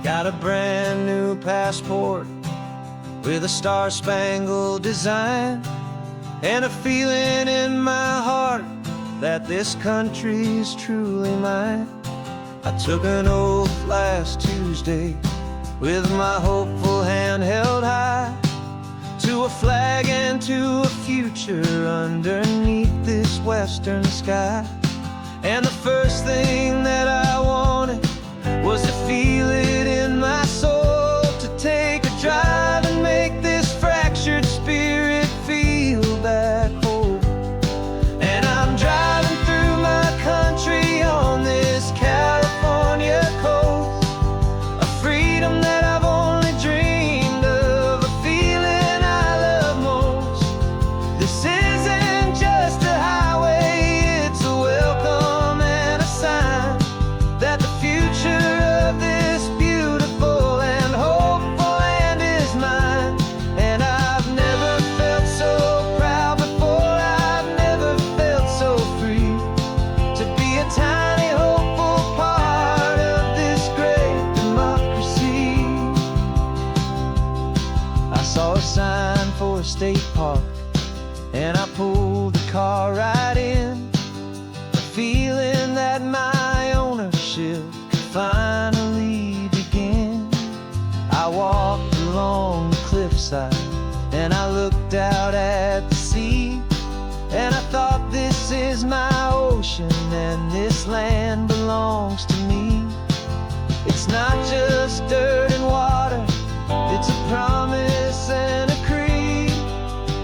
Got a brand new passport with a star-spangled design, and a feeling in my heart that this country's truly mine. I took an oath last Tuesday with my hopeful hand held high, to a flag and to a future underneath this western sky. And the first thing that I wanted was to feel it in my soul, to take a drive and make this fractured spirit feel back home. And I'm driving through my country on this California coast, a freedom that I've only dreamed of, a feeling I love most. This isn't just a highway, it's a welcome and a sign that the future of this beautiful and hopeful land is mine. And I've never felt so proud before, I've never felt so free, to be a tiny hopeful part of this great democracy. I saw a sign for a state park, and I pulled the car right in, a feeling that my ownership could finally begin. I walked along the cliffside and I looked out at the sea, and I thought, this is my ocean and this land belongs to me. It's not just dirt and water, it's a promise and a creed,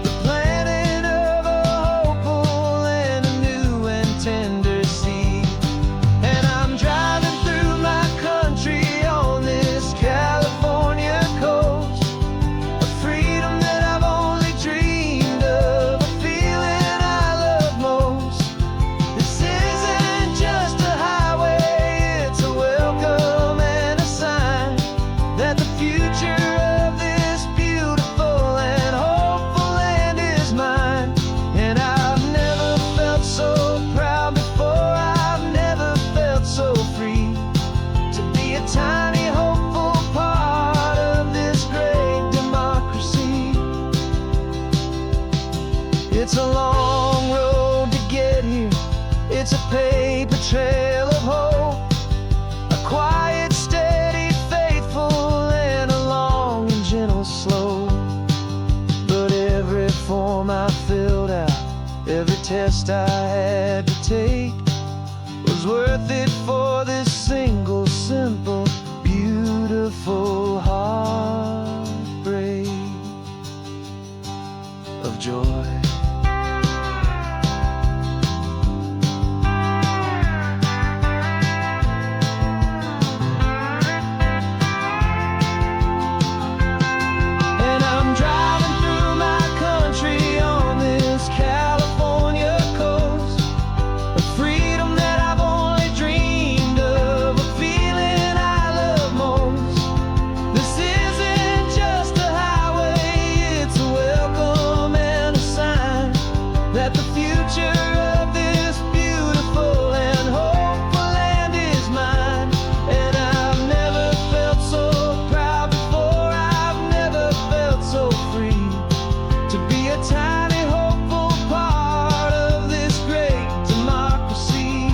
the planting of a hopeful and a new and tender seed. And I'm driving through my country on this California coast, a freedom that I've only dreamed of, a feeling I love most. This isn't just a highway, it's a welcome and a sign that the future of this beautiful and hopeful land is mine. And I've never felt so proud before, I've never felt so free, to be a tiny hopeful part of this great democracy. It's a long road to get here, it's a paper trail of hope, a quiet, steady, faithful, and a long and gentle slope. But every form I filled out, every test I had to take, was worth it for this single, simple, beautiful heartbreak of joy. And I'm driving through my country on this California coast, a freedom that I've only dreamed of, a feeling I love most. This isn't just a highway, it's a welcome and a sign that the future of this beautiful and hopeful land is mine. And I've never felt so proud before, I've never felt so free, to be a tiny hopeful part of this great democracy.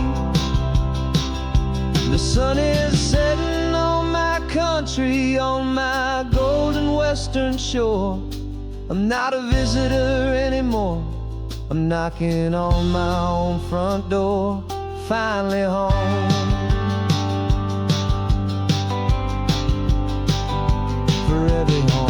The sun is setting on my country, on my golden western shore. I'm not a visitor anymore, I'm knocking on my own front door, finally home. For every home.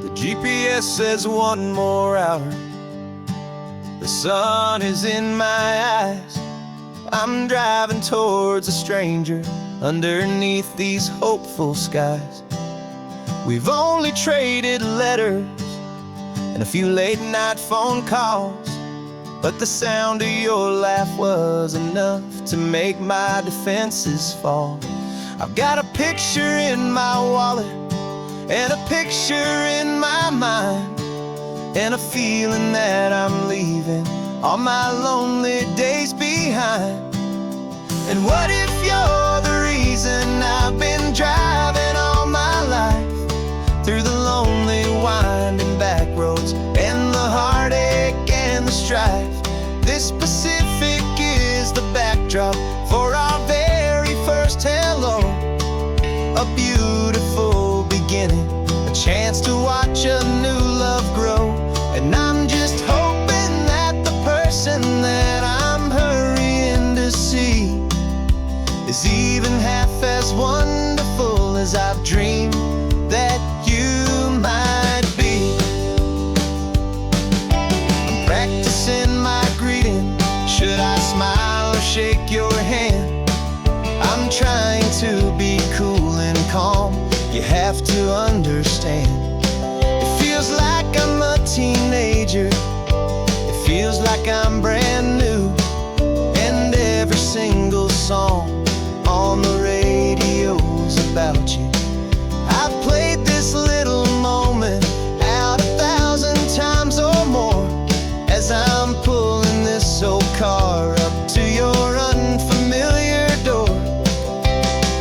The GPS says one more hour, the sun is in my eyes. I'm driving towards a stranger underneath these hopeful skies. We've only traded letters and a few late night phone calls. But the sound of your laugh was enough to make my defenses fall. I've got a picture in my wallet, and a picture in my mind, and a feeling that I'm leaving all my lonely days behind. And what if you're the reason I've been driving all my life, through the lonely winding back roads and the heartache and the strife? This Pacific is the backdrop for our very first hello. A beautiful beginning, a chance to watch a new love grow. And I'm just hoping that the person that I'm hurrying to see is even half as wonderful as I've dreamed that you might be. I'm practicing my greeting. Should I smile or shake your hand? I'm trying to be cool and calm. You have to understand. It feels like I'm a teenager. It feels like I'm brand new. And every single song on the radio's about you. I've played this little moment out 1,000 times or more, as I'm pulling this old car up to your unfamiliar door.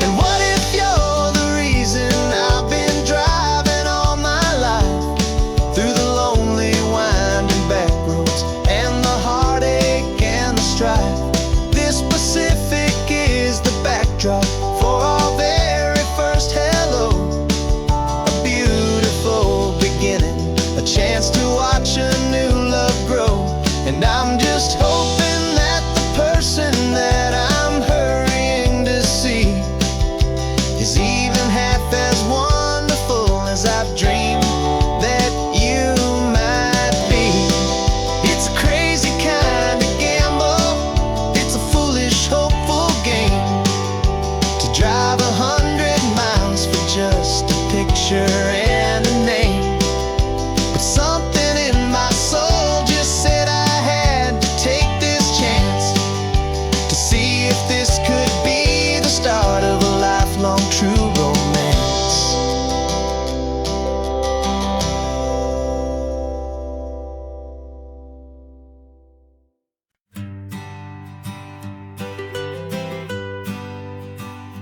And what if you're the reason I've been driving all my life, through the lonely winding back roads and the heartache and the strife? This Pacific is the backdrop for our very first hello. A beautiful beginning, a chance to watch a new love grow. And I'm just hoping that the person that I'm hurrying to see is even half as wonderful as I've dreamed that you might be. It's a crazy kind of gamble, it's a foolish, hopeful game, to drive 100 miles for just a picture and a name. But something in my soul just said I had to take this chance, to see if this could be the start of a lifelong true romance.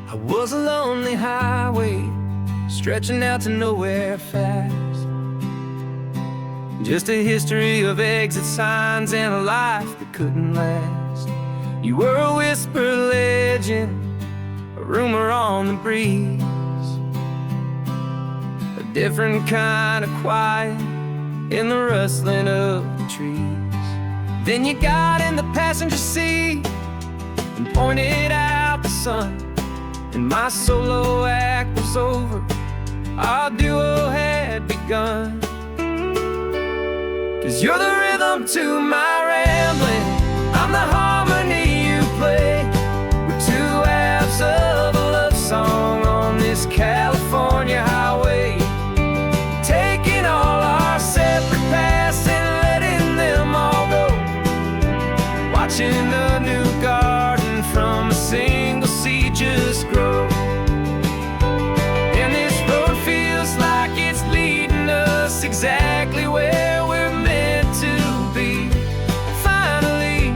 I was a lonely highway, stretching out to nowhere fast. Just a history of exit signs and a life that couldn't last. You were a whisper legend, a rumor on the breeze, a different kind of quiet in the rustling of the trees. Then you got in the passenger seat and pointed out the sun, and my solo act was over, our duo had begun. 'Cause you're the rhythm to my rambling, I'm the harmony you play. We're two halves of a love song on this California highway, taking all our separate paths and letting them all go, watching a new garden from a single seed just grow. And this road feels like it's leading us exactly where we're meant to be. Finally,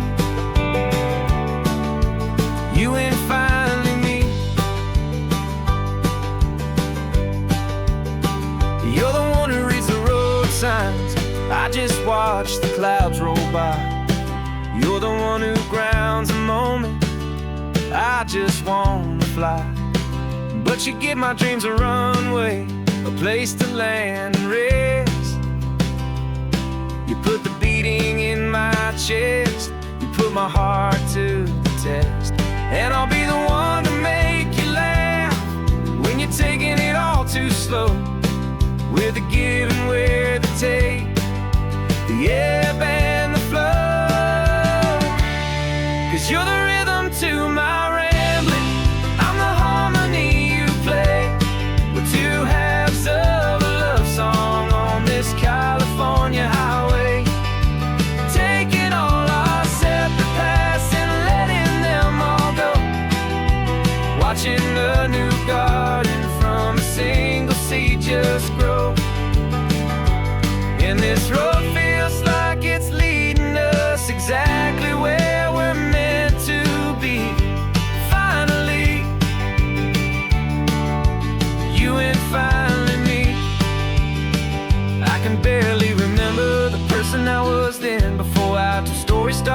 you and finally me. You're the one who reads the road signs, I just watch the clouds roll by. You're the one who grounds a moment, I just wanna fly. But you give my dreams a runway, a place to land and rest. You put the beating in my chest, you put my heart to the test. And I'll be the one to make you laugh when you're taking it all too slow. We're the give and we're the take, the ebb and the flow. 'Cause you're the rhythm to my rambling, I'm the harmony you play. We're two halves of a love song on this California highway.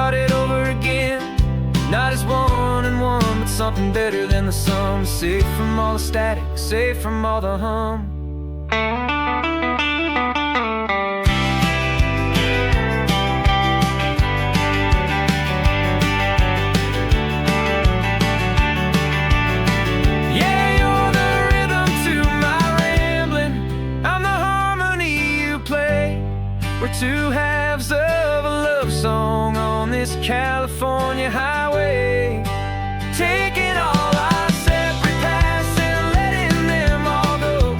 started over again. Not as one and one, but something better than the sum. Safe from all the static, safe from all the hum. We're two halves of a love song on this California highway, taking all our separate paths and letting them all go,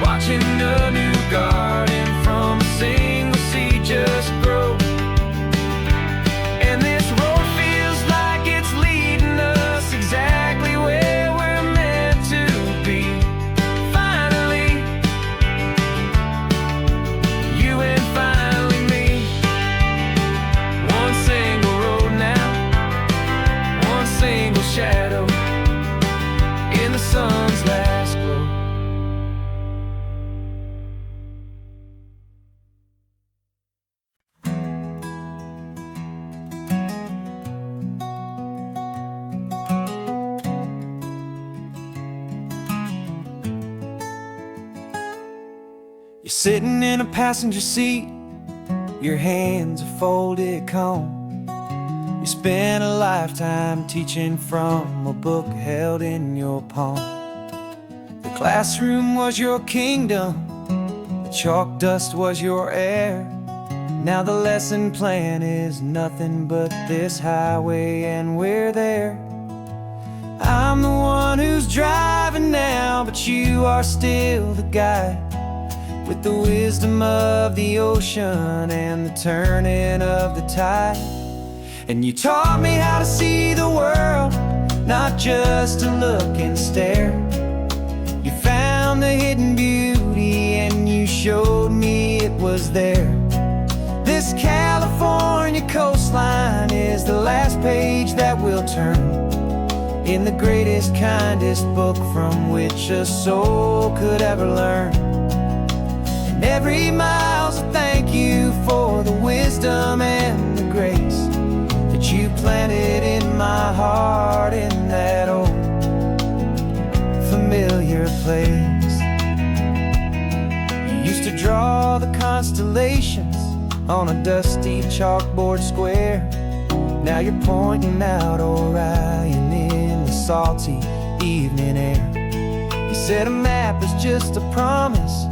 watching a new garden from a single seed just grow. And this road feels like it's leading us exactly where we're meant to be. Finally, you and finally me. One single road now, one single shadow in the sun's last glow. You're sitting in a passenger seat, your hands are folded calm. You spent a lifetime teaching from a book held in your palm. The classroom was your kingdom, the chalk dust was your air. Now the lesson plan is nothing but this highway, and we're there. I'm the one who's driving now, but you are still the guide, with the wisdom of the ocean and the turning of the tide. And you taught me how to see the world, not just to look and stare. You found the hidden beauty and you showed me it was there. This California coastline is the last page that we'll turn in the greatest, kindest book from which a soul could ever learn. Every mile's a thank you for the wisdom and the grace that you planted in my heart in that old familiar place. You used to draw the constellations on a dusty chalkboard square. Now you're pointing out Orion in the salty evening air. You said a map is just a promise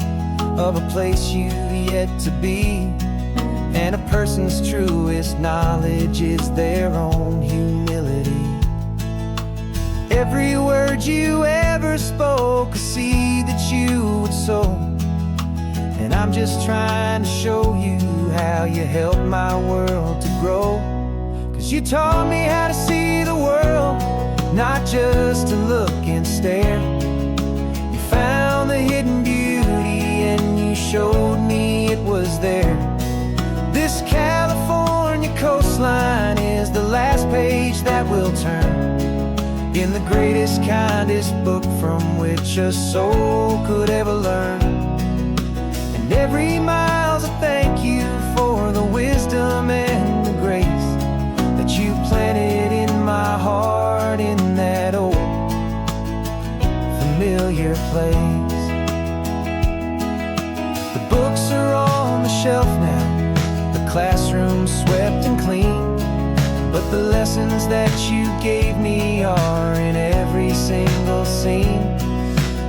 of a place you've yet to be, and a person's truest knowledge is their own humility. Every word you ever spoke, a seed that you would sow, and I'm just trying to show you how you helped my world to grow. 'Cause you taught me how to see the world, not just to look and stare. You found the hidden beauty and you showed me it was there. This California coastline is the last page that we'll turn in the greatest, kindest book from which a soul could ever learn. And every mile's a thank you for the wisdom and the grace that you planted in my heart in that old familiar place. Books are on the shelf now, the classroom's swept and clean, but the lessons that you gave me are in every single scene.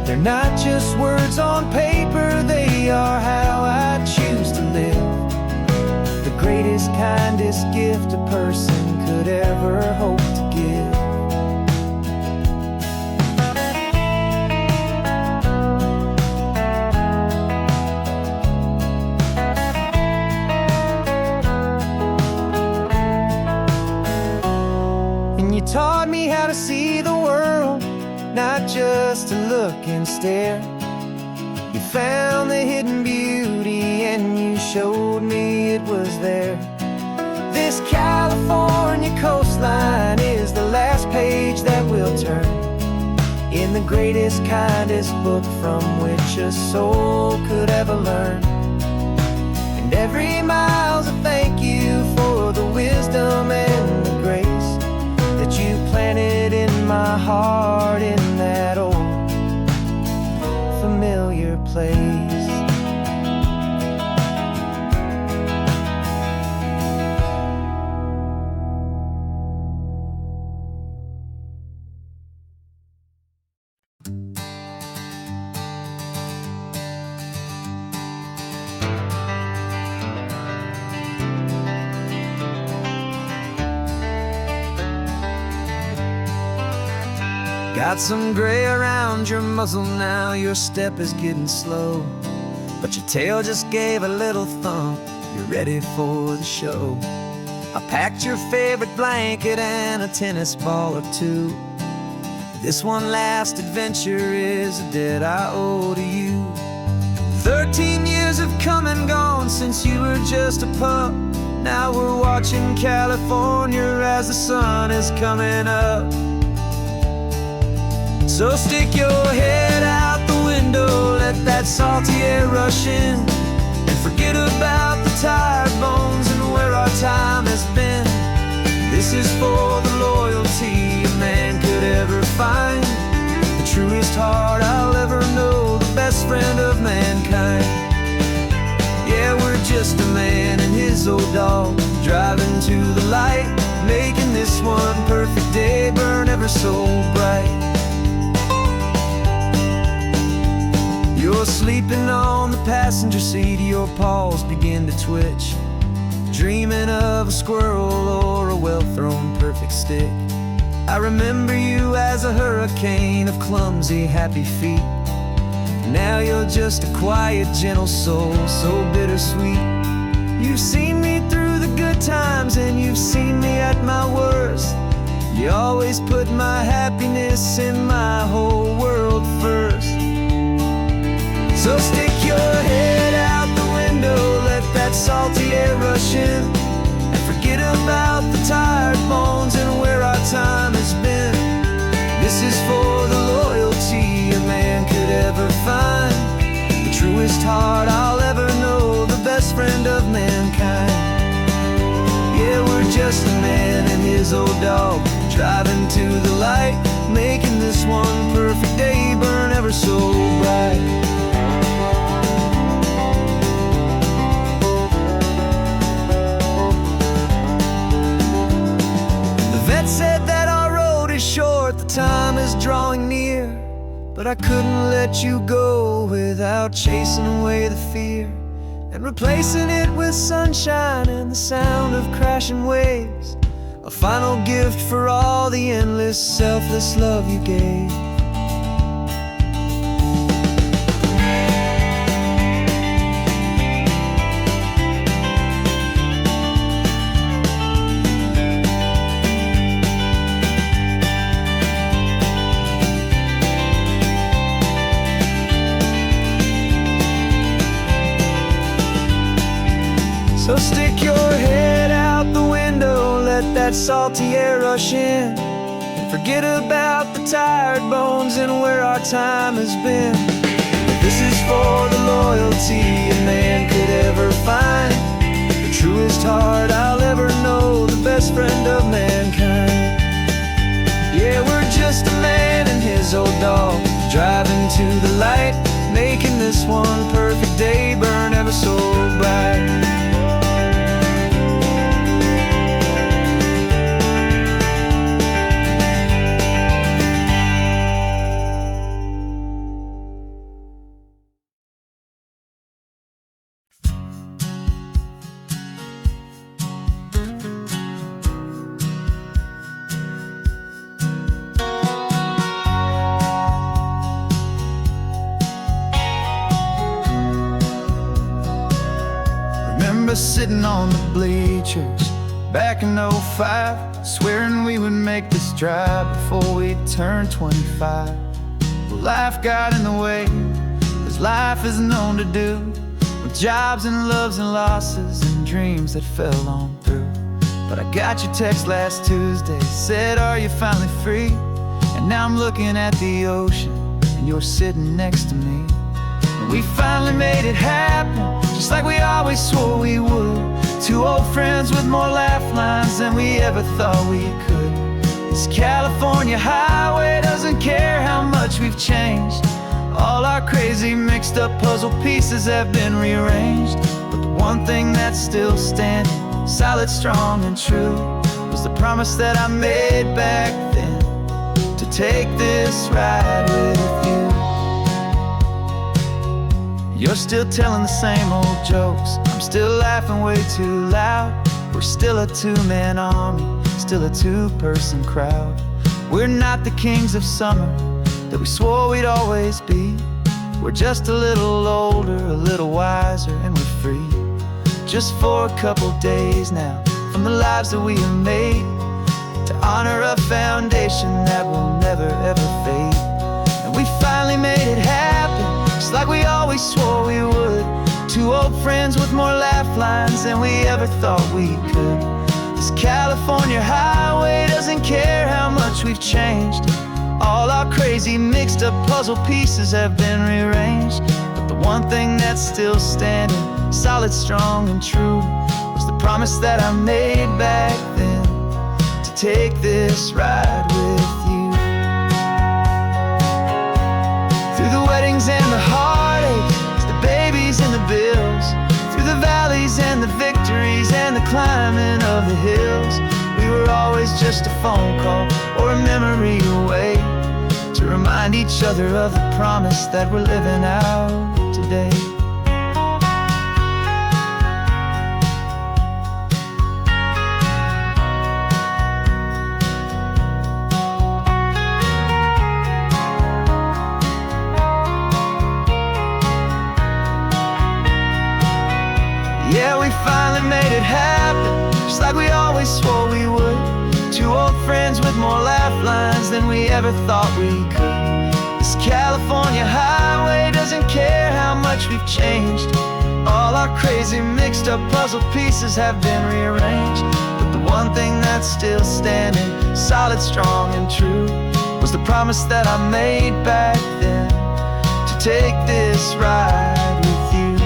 They're not just words on paper, they are how I choose to live. The greatest, kindest gift a person could ever hope to give. Taught me how to see the world, not just to look and stare. You found the hidden beauty and you showed me it was there. This California coastline is the last page that we'll turn in the greatest, kindest book from which a soul could ever learn. And every mile's a thank you for the wisdom Got some gray around your muzzle now, your step is getting slow, but your tail just gave a little thump, you're ready for the show. I packed your favorite blanket and a tennis ball or two. This one last adventure is a debt I owe to you. 13 years have come and gone since you were just a pup. Now we're watching California as the sun is coming up. So stick your head out the window, let that salty air rush in, and forget about the tired bones and where our time has been. This is for the loyalty a man could ever find, the truest heart I'll ever know, the best friend of mankind. Yeah, we're just a man and his old dog, driving to the light, making this one perfect day burn ever so bright. You're sleeping on the passenger seat, your paws begin to twitch, dreaming of a squirrel or a well-thrown perfect stick. I remember you as a hurricane of clumsy, happy feet. Now you're just a quiet, gentle soul, so bittersweet. You've seen me through the good times and you've seen me at my worst. You always put my happiness in my whole world first. So stick your head out the window, let that salty air rush in, and forget about the tired bones and where our time has been. This is for the loyalty a man could ever find, the truest heart I'll ever know, the best friend of mankind. Yeah, we're just a man and his old dog, driving to the light, making this one perfect day burn ever so bright. Said that our road is short, the time is drawing near, but I couldn't let you go without chasing away the fear and replacing it with sunshine and the sound of crashing waves, a final gift for all the endless, selfless love you gave. So stick your head out the window, let that salty air rush in, and forget about the tired bones and where our time has been. This is for the loyalty a man could ever find, the truest heart I'll ever know, the best friend of mankind. Yeah, we're just a man and his old dog, driving to the light, making this one perfect day burn ever so bright. Sitting on the bleachers back in '05, swearing we would make this drive before we turned 25. Well, life got in the way, as life is known to do, with jobs and loves and losses and dreams that fell on through. But I got your text last Tuesday, said, are you finally free? And now I'm looking at the ocean and you're sitting next to me. We finally made it happen, just like we always swore we would. Two old friends with more laugh lines than we ever thought we could. This California highway doesn't care how much we've changed. All our crazy mixed up puzzle pieces have been rearranged, but the one thing that's still standing, solid, strong and true, was the promise that I made back then, to take this ride with you. You're still telling the same old jokes, I'm still laughing way too loud. We're still a two-man army, still a two-person crowd. We're not the kings of summer that we swore we'd always be. We're just a little older, a little wiser, and we're free. Just for a couple days now, from the lives that we have made, to honor a foundation that will never ever fade. And we finally made it happen, just like we always swore we would. Two old friends with more laugh lines than we ever thought we could. This California highway doesn't care how much we've changed. All our crazy mixed up puzzle pieces have been rearranged. But the one thing that's still standing, solid, strong, and true, was the promise that I made back then, to take this ride with you. Through the weddings and the heartaches, the babies and the bills, through the valleys and the victories and the climbing of the hills, we were always just a phone call or a memory away, to remind each other of the promise that we're living out today. Yeah, we finally made it happen, just like we always swore we would. Two old friends with more laugh lines than we ever thought we could. This California highway doesn't care how much we've changed. All our crazy mixed up puzzle pieces have been rearranged. But the one thing that's still standing, solid, strong, and true, was the promise that I made back then, to take this ride with you.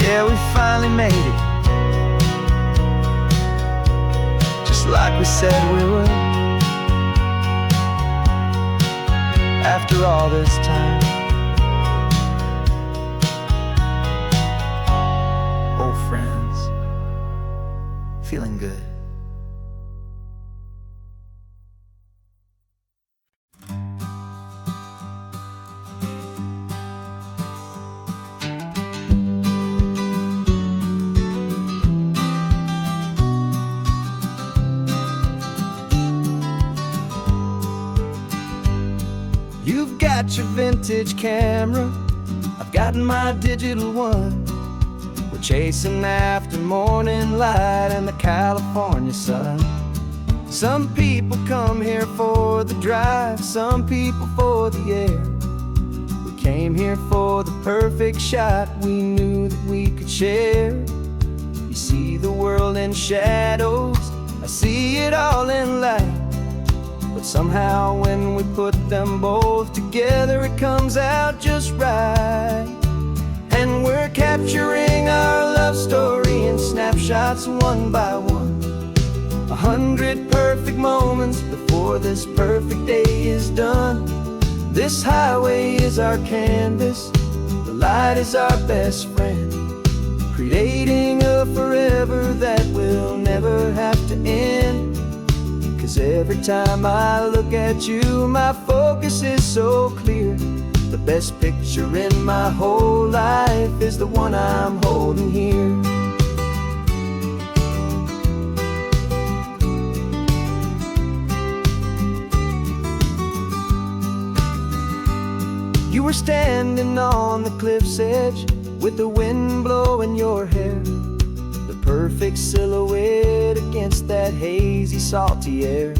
Yeah, we finally made it, like we said we would. After all this time, old friends, feeling good. You've got your vintage camera, I've got my digital one. We're chasing after morning light and the California sun. Some people come here for the drive, some people for the air. We came here for the perfect shot we knew that we could share. You see the world in shadows, I see it all in light. But somehow when we put them both together, it comes out just right. And we're capturing our love story in snapshots one by one. 100 perfect moments before this perfect day is done. This highway is our canvas, the light is our best friend, creating a forever that will never have to end. 'Cause every time I look at you, my focus is so clear. The best picture in my whole life is the one I'm holding here. You were standing on the cliff's edge with the wind blowing your hair, the perfect silhouette against that hazy, salty air.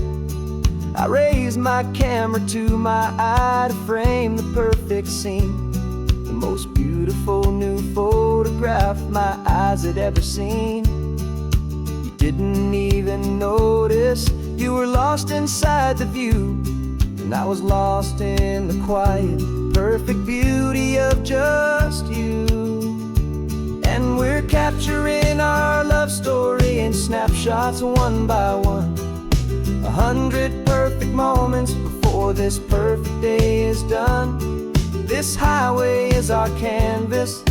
I raised my camera to my eye to frame the perfect scene, the most beautiful new photograph my eyes had ever seen. You didn't even notice you were lost inside the view, and I was lost in the quiet, perfect beauty of just you. And we're capturing our love story in snapshots one by one. 100 perfect moments before this perfect day is done. This highway is our canvas,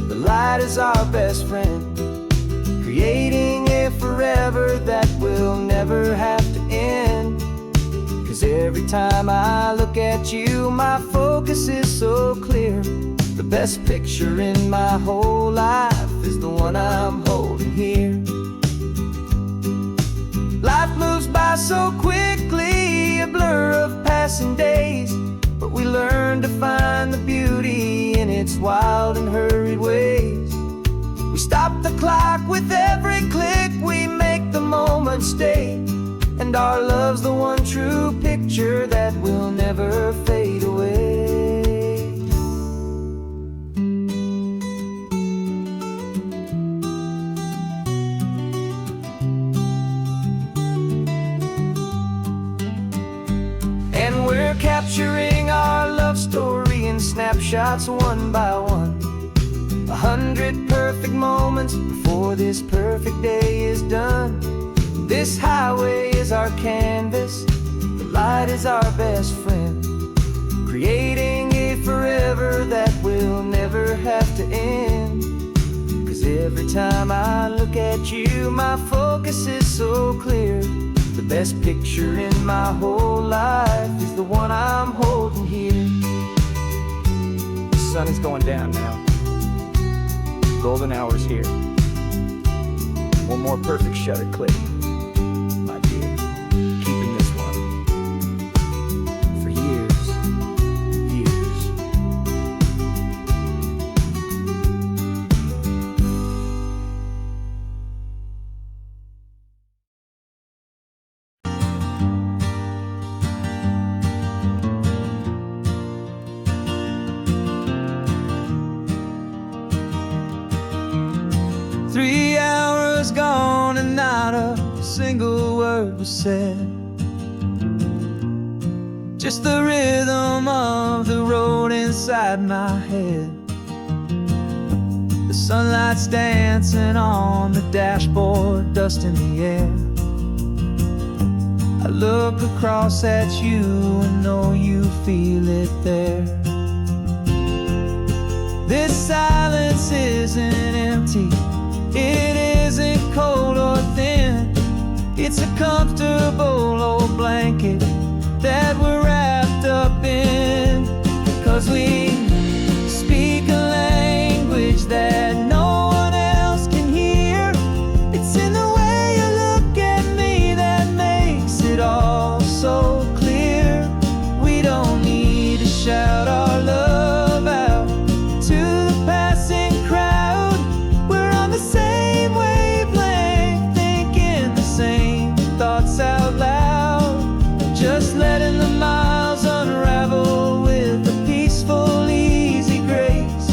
the light is our best friend, creating a forever that will never have to end. 'Cause every time I look at you, my focus is so clear. The best picture in my whole life is the one I'm holding here. Life moves by so quickly, a blur of passing days. But we learn to find the beauty in its wild and hurried ways. We stop the clock with every click, we make the moment stay. And our love's the one true picture that will never fade away. 'We're capturing our love story in snapshots one by one. 100 perfect moments before this perfect day is done. This highway is our canvas, the light is our best friend, creating a forever that will never have to end. 'Cause every time I look at you, my focus is so clear. The best picture in my whole life is the one I'm holding here. The sun is going down now. Golden hour's here. One more perfect shutter click, my dear. Keeping this one for years, years. 3 hours gone and not a single word was said. Just the rhythm of the road inside my head. The sunlight's dancing on the dashboard, dust in the air. I look across at you and know you feel it there. This silence isn't empty, it isn't cold or thin. It's a comfortable old blanket that we're wrapped up in. 'Cause we speak a language that no one else can hear. It's in the way you look at me that makes it all so clear. We don't need to shout our love out to the passing crowd. We're on the same wavelength, thinking the same thoughts out loud. Just letting the miles unravel with a peaceful, easy grace.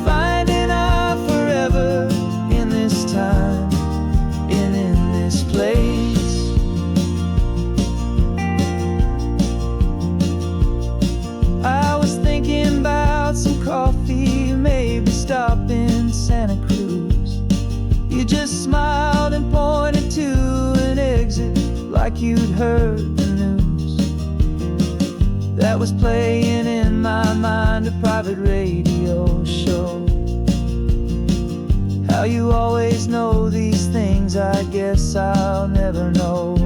Finding our forever in this time and in this place. I was thinking about some coffee, maybe stop in Santa Cruz. You just smiled and pointed to an exit like you'd heard the news. That was playing in my mind, a private radio show. How you always know these things, I guess I'll never know.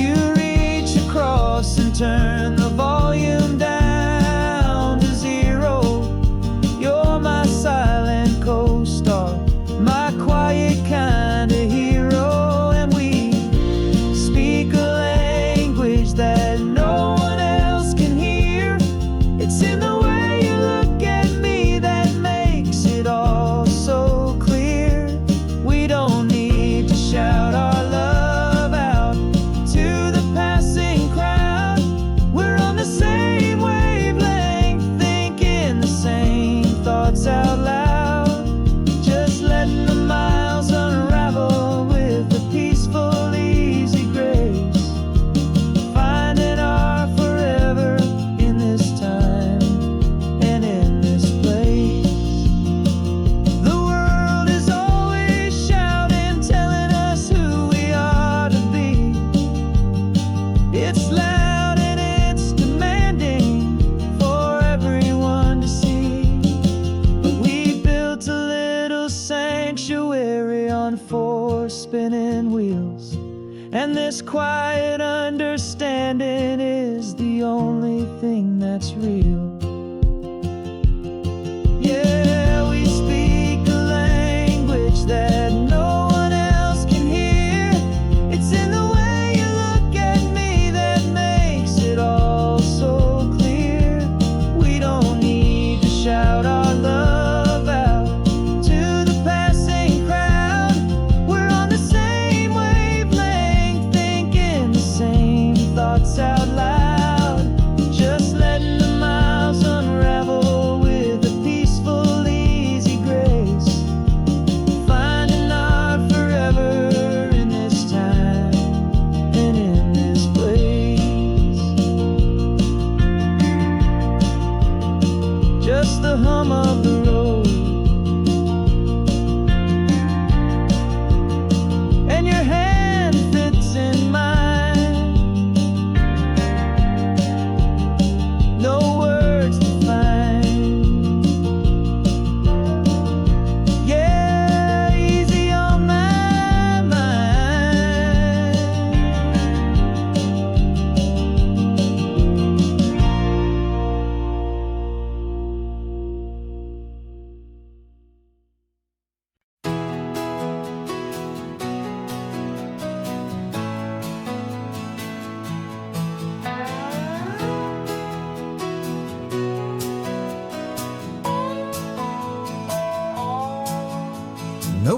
You reach across and turn the volume down to 0. You're my silent co-star, my quiet kind of hero. And we speak a language that no one else can hear. It's in the way you look at me that makes it all so clear. We don't need to shout our love out to the passing crowd. We're on the same wavelength, thinking the same thoughts out loud. Just letting the miles unravel with a peaceful, easy grace. Finding our forever in this time and in this place. The world is always shouting, telling us who we are to be. It's loud and it's demanding for everyone to see. But we built a little sanctuary on 4 spinning wheels, and this quiet understanding is the only thing that's real. Yeah, we speak a language that no one else can hear.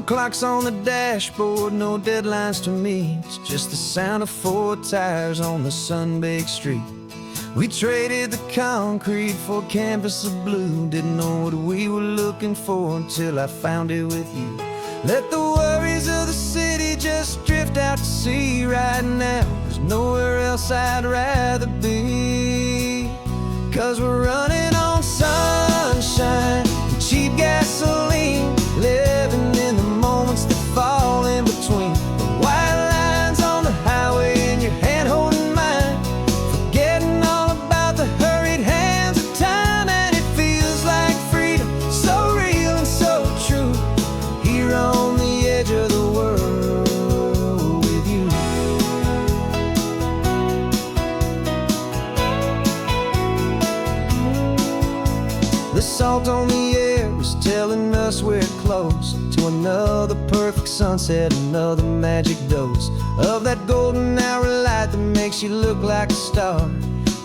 clocks on the dashboard, no deadlines to me. It's just the sound of 4 tires on the sun-baked street. We traded the concrete for a canvas of blue. Didn't know what we were looking for until I found it with you. Let the worries of the city just drift out to sea right now. There's nowhere else I'd rather be. 'Cause we're running on sunshine and cheap gasoline, living in the moments that fall in between. The white lines on the highway and your hand holding mine, forgetting all about the hurried hands of time. And it feels like freedom, so real and so true, here on the edge of the world with you. The salt on the air is telling us we're close to another perfect sunset, another magic dose of that golden hour light that makes you look like a star,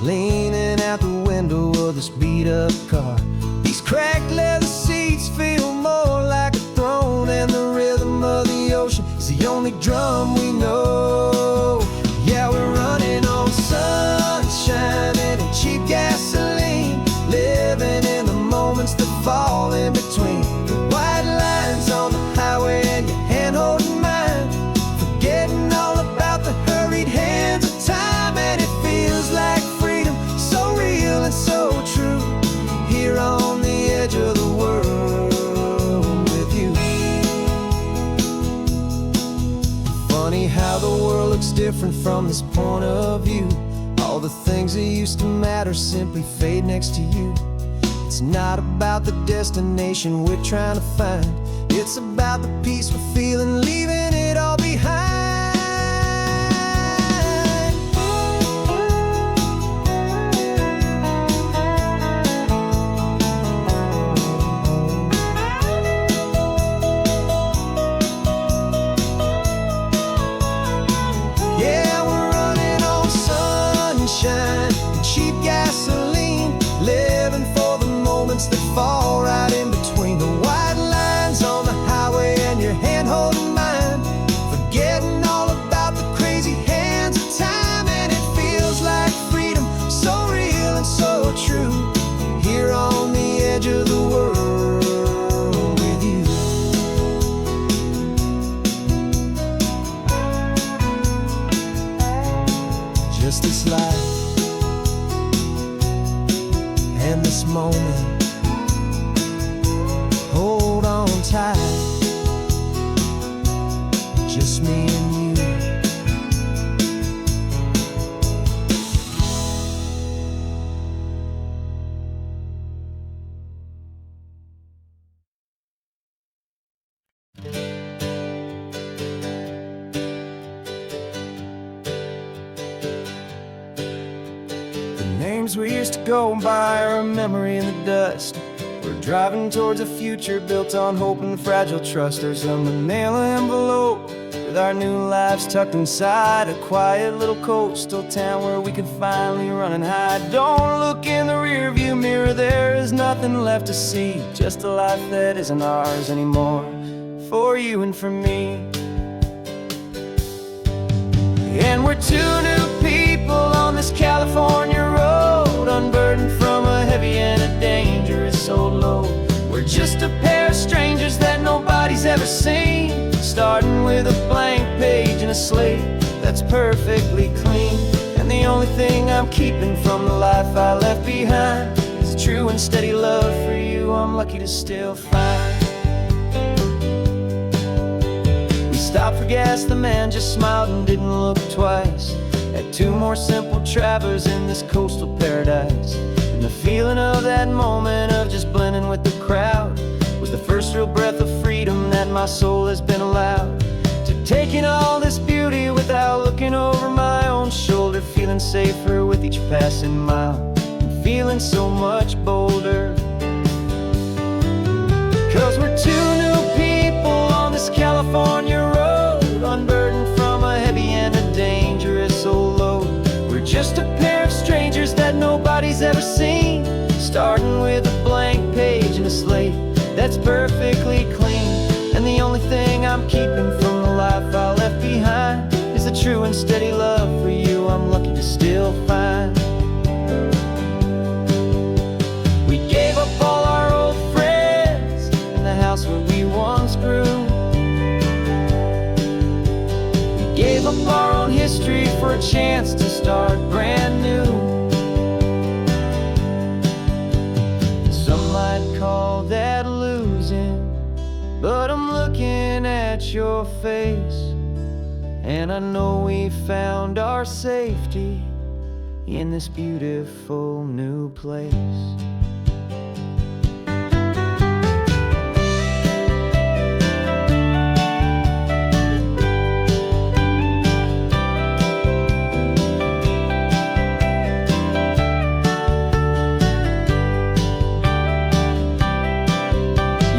leaning out the window of this beat-up car. These cracked leather seats feel more like a throne, and the rhythm of the ocean is the only drum we know. Yeah, we're running on sunshine and cheap gasoline, living in the moments that fall in between. The white lines on the highway and your hand holding mine, forgetting all about the hurried hands of time. And it feels like freedom, so real and so true, here on the edge of the world with you. Funny how the world looks different from this point of view. All the things that used to matter simply fade next to you. It's not about the destination we're trying to find, it's about the peace we're feeling, leaving it all behind. Yeah, we're running on sunshine and cheap gasoline, living for the moments that fall right in between. The white lines on the highway and your hand holding mine, forgetting all about the crazy hands of time. And it feels like freedom, so real and so true, here on the edge of the world with you. Just this life and this moment, hold on tight, just me and you. The names we used to go by are a memory in the dust. We're driving towards a future built on hope and fragile trust. There's a manila envelope with our new lives tucked inside, a quiet little coastal town where we can finally run and hide. Don't look in the rearview mirror, there is nothing left to see, just a life that isn't ours anymore, for you and for me. And we're two new people on this California road, unburdened from a heavy and a dangerous old load. We're just a pair of strangers that nobody's ever seen, starting with a blank page and a slate that's perfectly clean. And the only thing I'm keeping from the life I left behind is a true and steady love for you I'm lucky to still find. We stopped for gas, the man just smiled and didn't look twice. Had 2 more simple travelers in this coastal paradise. And the feeling of that moment of just blending with the crowd was the first real breath of freedom that my soul has been allowed to take in all this beauty without looking over my own shoulder, feeling safer with each passing mile and feeling so much bolder. 'Cause we're 2 new people on this California road, unburdened from a heavy and a dangerous old load. We're just a pair of strangers that nobody's ever seen, starting with a blank page and a slate that's perfectly clean. And the only thing I'm keeping from the life I left behind is the true and steady love for you I'm lucky to still find. We gave up all our old friends in the house where we once grew. We gave up our own history for a chance to start brand new. Some might call that losing, but I'm looking at your face, and I know we found our safety in this beautiful new place.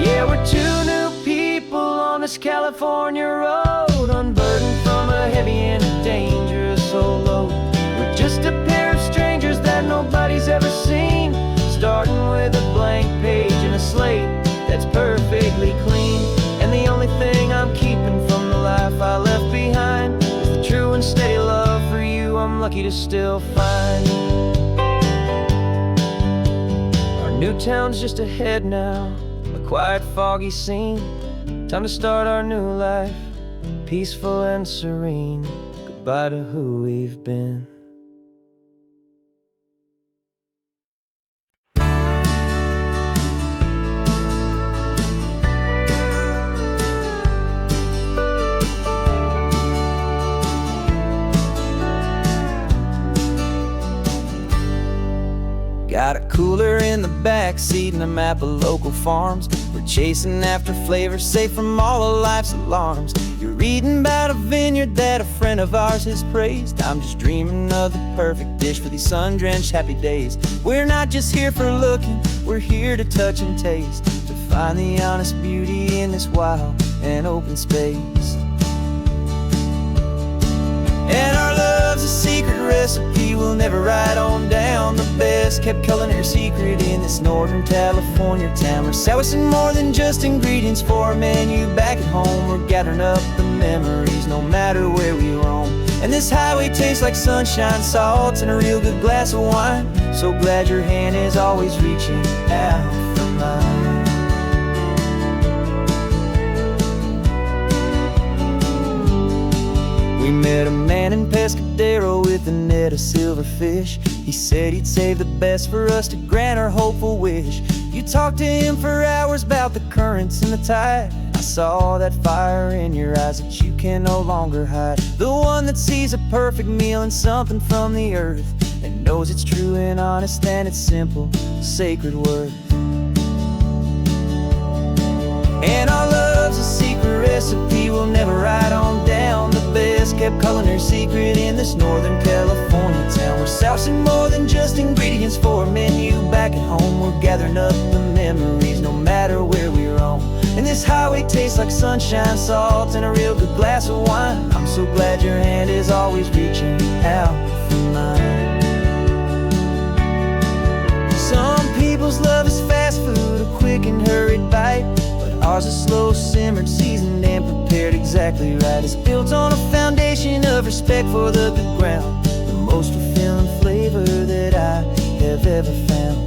Yeah, we're two new people on this California road, unburdened from a heavy and a dangerous old load. We're just a pair of strangers that nobody's ever seen, starting with a blank page and a slate that's perfectly clean. And the only thing I'm keeping from the life I left behind is the true and steady love for you I'm lucky to still find. Our new town's just ahead now, a quiet, foggy scene. Time to start our new life, peaceful and serene. Goodbye to who we've been. Got a cooler in the back seat and a map of local farms. We're chasing after flavors safe from all of life's alarms. You're reading about a vineyard that a friend of ours has praised. I'm just dreaming of the perfect dish for these sun-drenched happy days. We're not just here for looking, we're here to touch and taste, to find the honest beauty in this wild and open space. And our love's a secret recipe we'll never write on down. The best kept culinary secret in this Northern California town. We're sourcing more than just ingredients for a menu back at home. We're gathering up the memories no matter where we roam. And this highway tastes like sunshine, salt, and a real good glass of wine. So glad your hand is always reaching out for mine. We met a man in Pescadero with a net of silverfish. He said he'd save the best for us to grant our hopeful wish. You talked to him for hours about the currents and the tide. I saw that fire in your eyes that you can no longer hide. The one that sees a perfect meal in something from the earth, and knows it's true and honest and it's simple, sacred worth. And our love's a secret recipe we'll never write on down. The best kept culinary secret in this Northern California town. We're sourcing more than just ingredients for a menu back at home. We're gathering up the memories no matter where we roam. And this highway tastes like sunshine, salt, and a real good glass of wine. I'm so glad your hand is always reaching out for mine. Some people's love is fast food, a quick and hurried bite. Ours is slow simmered, seasoned, and prepared exactly right. It's built on a foundation of respect for the good ground, the most fulfilling flavor that I have ever found.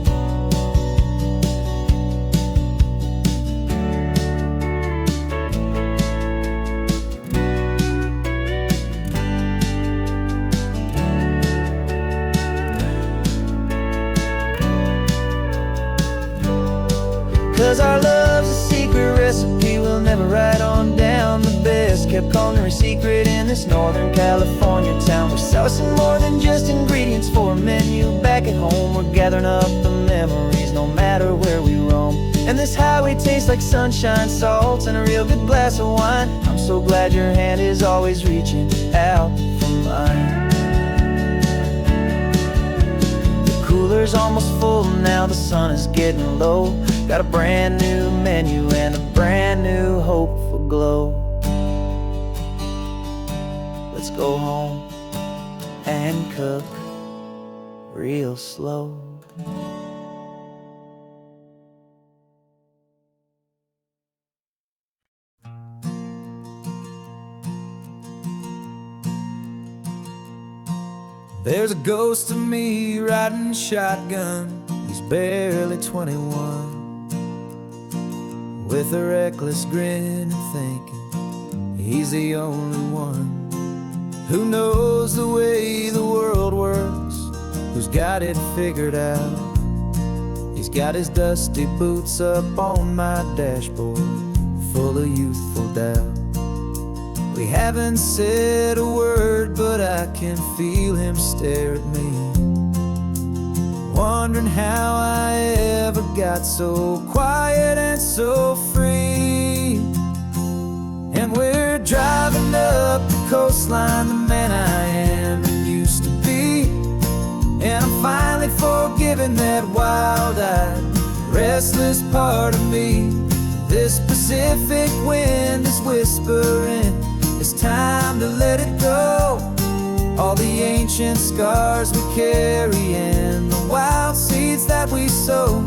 'Cause our love's a secret recipe we'll never write on down. The best kept culinary secret in this Northern California town. We're sourcing more than just ingredients for a menu back at home. We're gathering up the memories no matter where we roam. And this highway tastes like sunshine, salt, and a real good glass of wine. I'm so glad your hand is always reaching out for mine. The cooler's almost full now, the sun is getting low. Got a brand new menu and a brand new hopeful glow. Let's go home and cook real slow. There's a ghost of me riding shotgun. He's barely 21, with a reckless grin and thinking he's the only one who knows the way the world works, who's got it figured out. He's got his dusty boots up on my dashboard, full of youthful doubt. We haven't said a word, but I can feel him stare at me, wondering how I ever got so quiet and so free. And we're driving up the coastline, the man I am and used to be. And I'm finally forgiving that wild-eyed, restless part of me. This Pacific wind is whispering, it's time to let it go. All the ancient scars we carry and the wild seeds that we sow.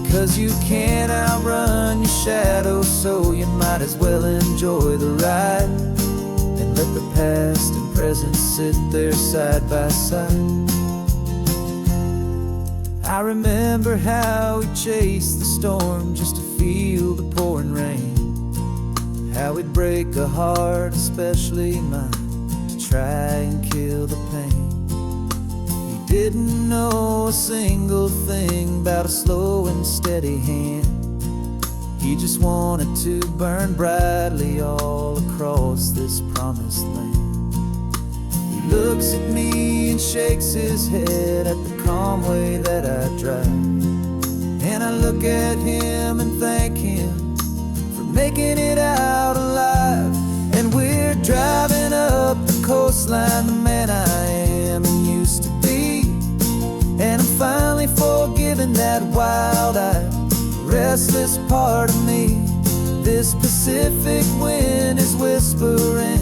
'Cause you can't outrun your shadow, so you might as well enjoy the ride and let the past and present sit there side by side. I remember how we chased the storm just to feel the pouring rain, how we'd break a heart, especially mine, to try and kill the pain. He didn't know a single thing about a slow and steady hand. He just wanted to burn brightly all across this promised land. He looks at me and shakes his head at the calm way that I drive, and I look at him and thank him for making it out alive. And we're driving up the coastline, the man I am and used to be. And I'm finally forgiving that wild-eyed, restless part of me. This Pacific wind is whispering,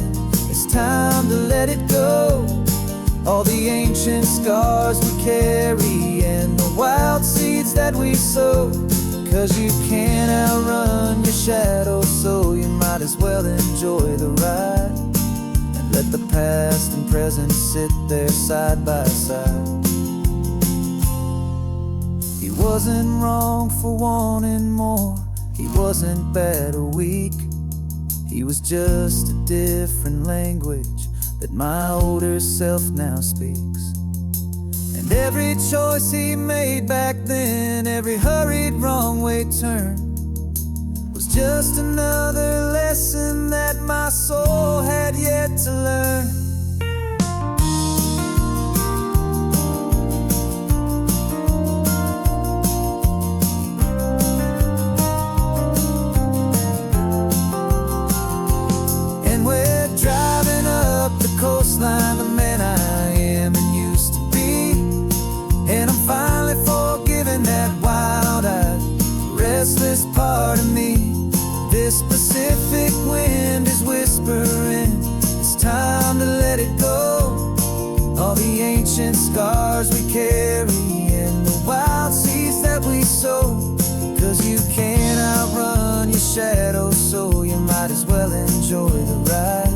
it's time to let it go. All the ancient scars we carry and the wild seeds that we sow. 'Cause you can't outrun your shadow, so you might as well enjoy the ride and let the past and present sit there side by side. He wasn't wrong for wanting more, he wasn't bad or weak. He was just a different language that my older self now speaks. And every choice he made back then, every hurried wrong way turn, was just another lesson that my soul had yet to learn. And we're driving up the coastline, the man I am and used to be. And I'm finally forgiving that wild-eyed, restless part of me. This Pacific wind is whispering, it's time to let it go. All the ancient scars we carry and the wild seeds that we sow. 'Cause you can't outrun your shadow, so you might as well enjoy the ride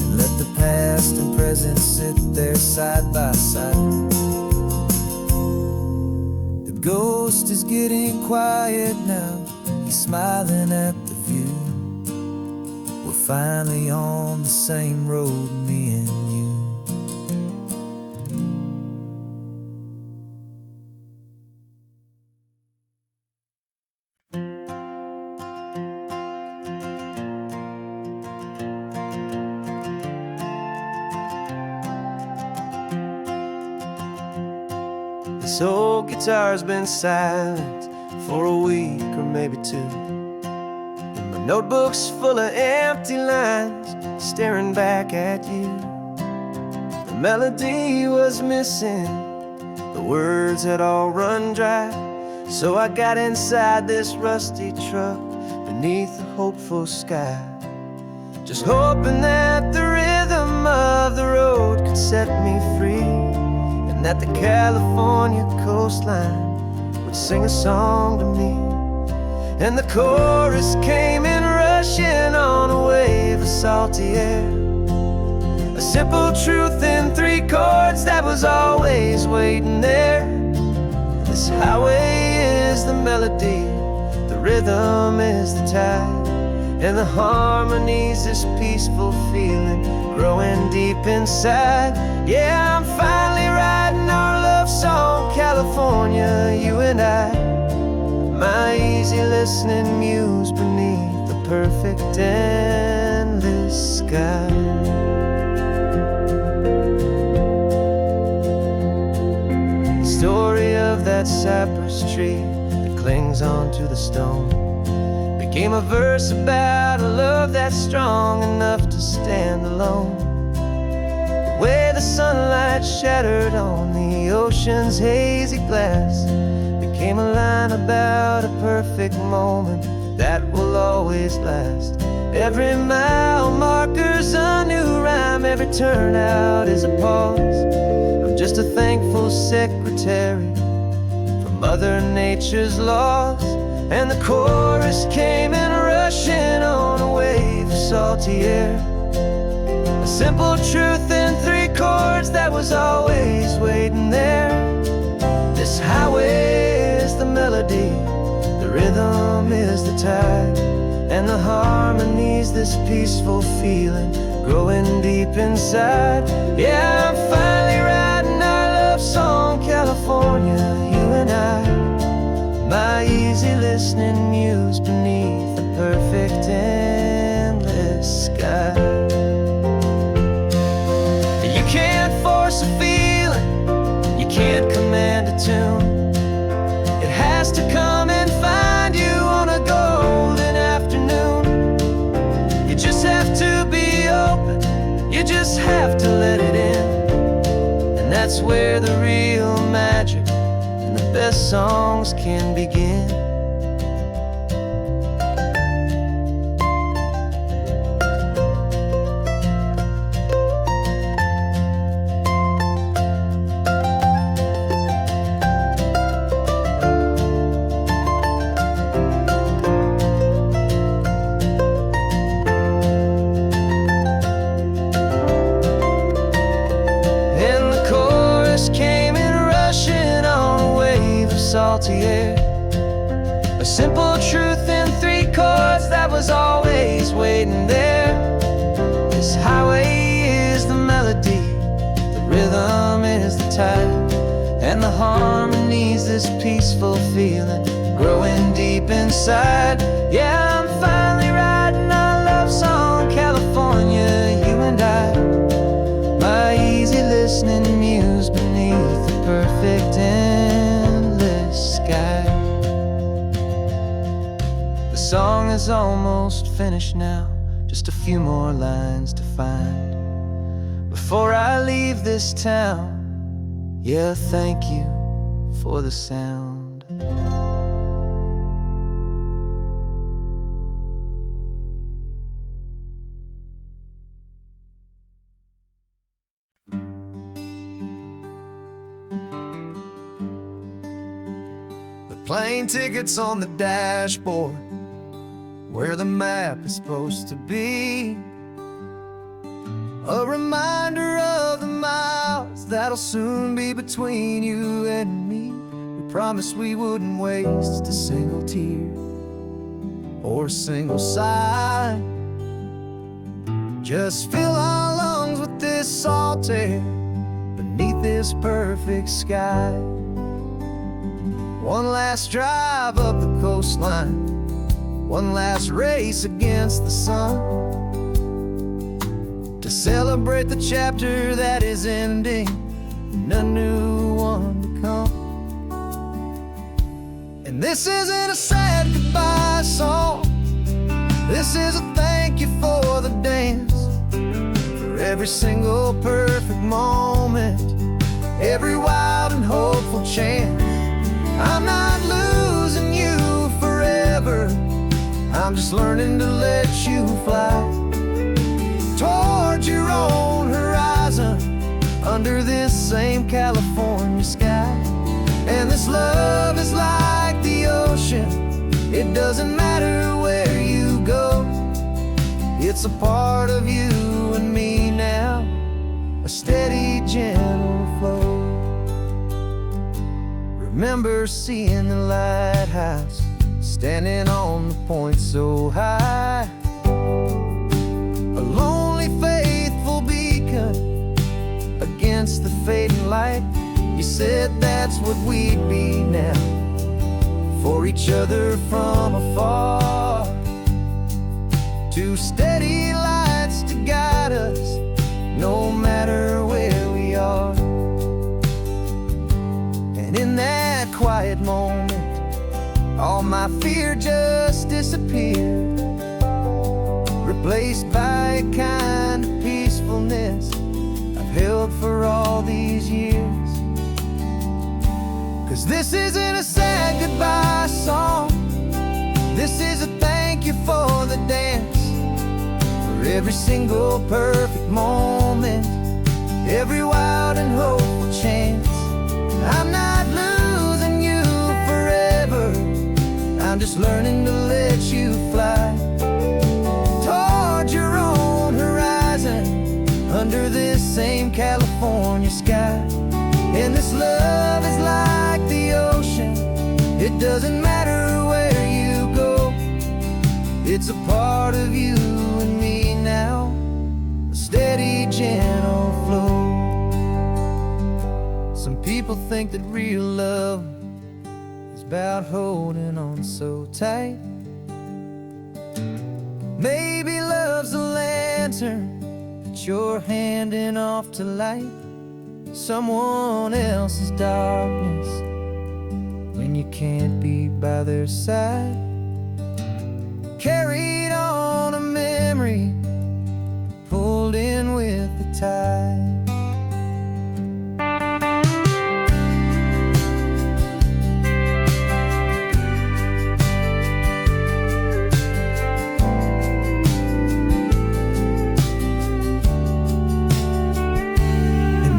and let the past and present sit there side by side. The ghost is getting quiet now, he's smiling at the view. We're finally on the same road, me and you. This old guitar's been silent for a week or maybe two, and my notebook's full of empty lines staring back at you. The melody was missing, the words had all run dry. So I got inside this rusty truck beneath a hopeful sky, just hoping that the rhythm of the road could set me free, and that the California coastline would sing a song to me. And the chorus came in rushing on a wave of salty air, a A simple truth in 3 chords that was always waiting there. This highway is the melody, the rhythm is the tide, and the harmony's this peaceful feeling growing deep inside. Yeah, I'm finally writing our love song, California, you and I. My easy listening muse beneath the perfect endless sky. The story of that cypress tree that clings onto the stone became a verse about a love that's strong enough to stand alone. The way the sunlight shattered on the ocean's hazy glass became a line about a perfect moment that will always last. Every mile marker's a new rhyme, every turnout is a pause. I'm just a thankful secretary for Mother Nature's laws. And the chorus came in rushing on a wave of salty air. A simple truth in 3 chords that was always waiting there. This highway is the melody, the rhythm is the tide, and the harmony's this peaceful feeling growing deep inside. Yeah, I'm finally writing our love song, California, you and I. My easy listening muse beneath the perfect endless sky. You can't force a feeling, you can't command a tune. It has to come and find you on a golden afternoon. You just have to be open, you just have to let it in. And that's where the real magic and the best songs can begin. Salty air. A simple truth in 3 chords that was always waiting there. This highway is the melody, the rhythm is the tide, and the harmony's this peaceful feeling growing deep inside. Yeah, I'm finally writing our love song, California, you and I. My easy listening muse beneath the perfect endless sky. The song is almost finished now, just a few more lines to find before I leave this town. Yeah, thank you for the sound. Plane tickets on the dashboard, where the map is supposed to be. A reminder of the miles that'll soon be between you and me. We promised we wouldn't waste a single tear or a single sigh. Just fill our lungs with this salt air beneath this perfect sky. One last drive up the coastline, one last race against the sun, to celebrate the chapter that is ending and a new one to come. And this isn't a sad goodbye song, this is a thank you for the dance, for every single perfect moment, every wild and hopeful chance. I'm not losing you forever, I'm just learning to let you fly toward your own horizon, under this same California sky. And this love is like the ocean, it doesn't matter where you go, it's a part of you and me now, steady, gentle flow. Remember seeing the lighthouse, standing on the point so high, a lonely, faithful beacon against the fading light. You said that's what we'd be now, for each other from afar. Two steady lights to guide us, no matter where we are. And in that quiet moment, all my fear just disappeared, replaced by a kind of peacefulness I've held for all these years. 'Cause this isn't a sad goodbye song, this is a thank you for the dance, for every single perfect moment, every wild and hopeful chance. I'm not losing you forever, I'm just learning to let you fly toward your own horizon, under this same California sky. And this love is like the ocean, it doesn't matter where you go, it's a part of you and me now, a steady, gentle flow. Some people think that real love is about holding on so tight. Maybe love's a lantern that you're handing off to light someone else's darkness when you can't be by their side. Carried on a memory, pulled in with the tide.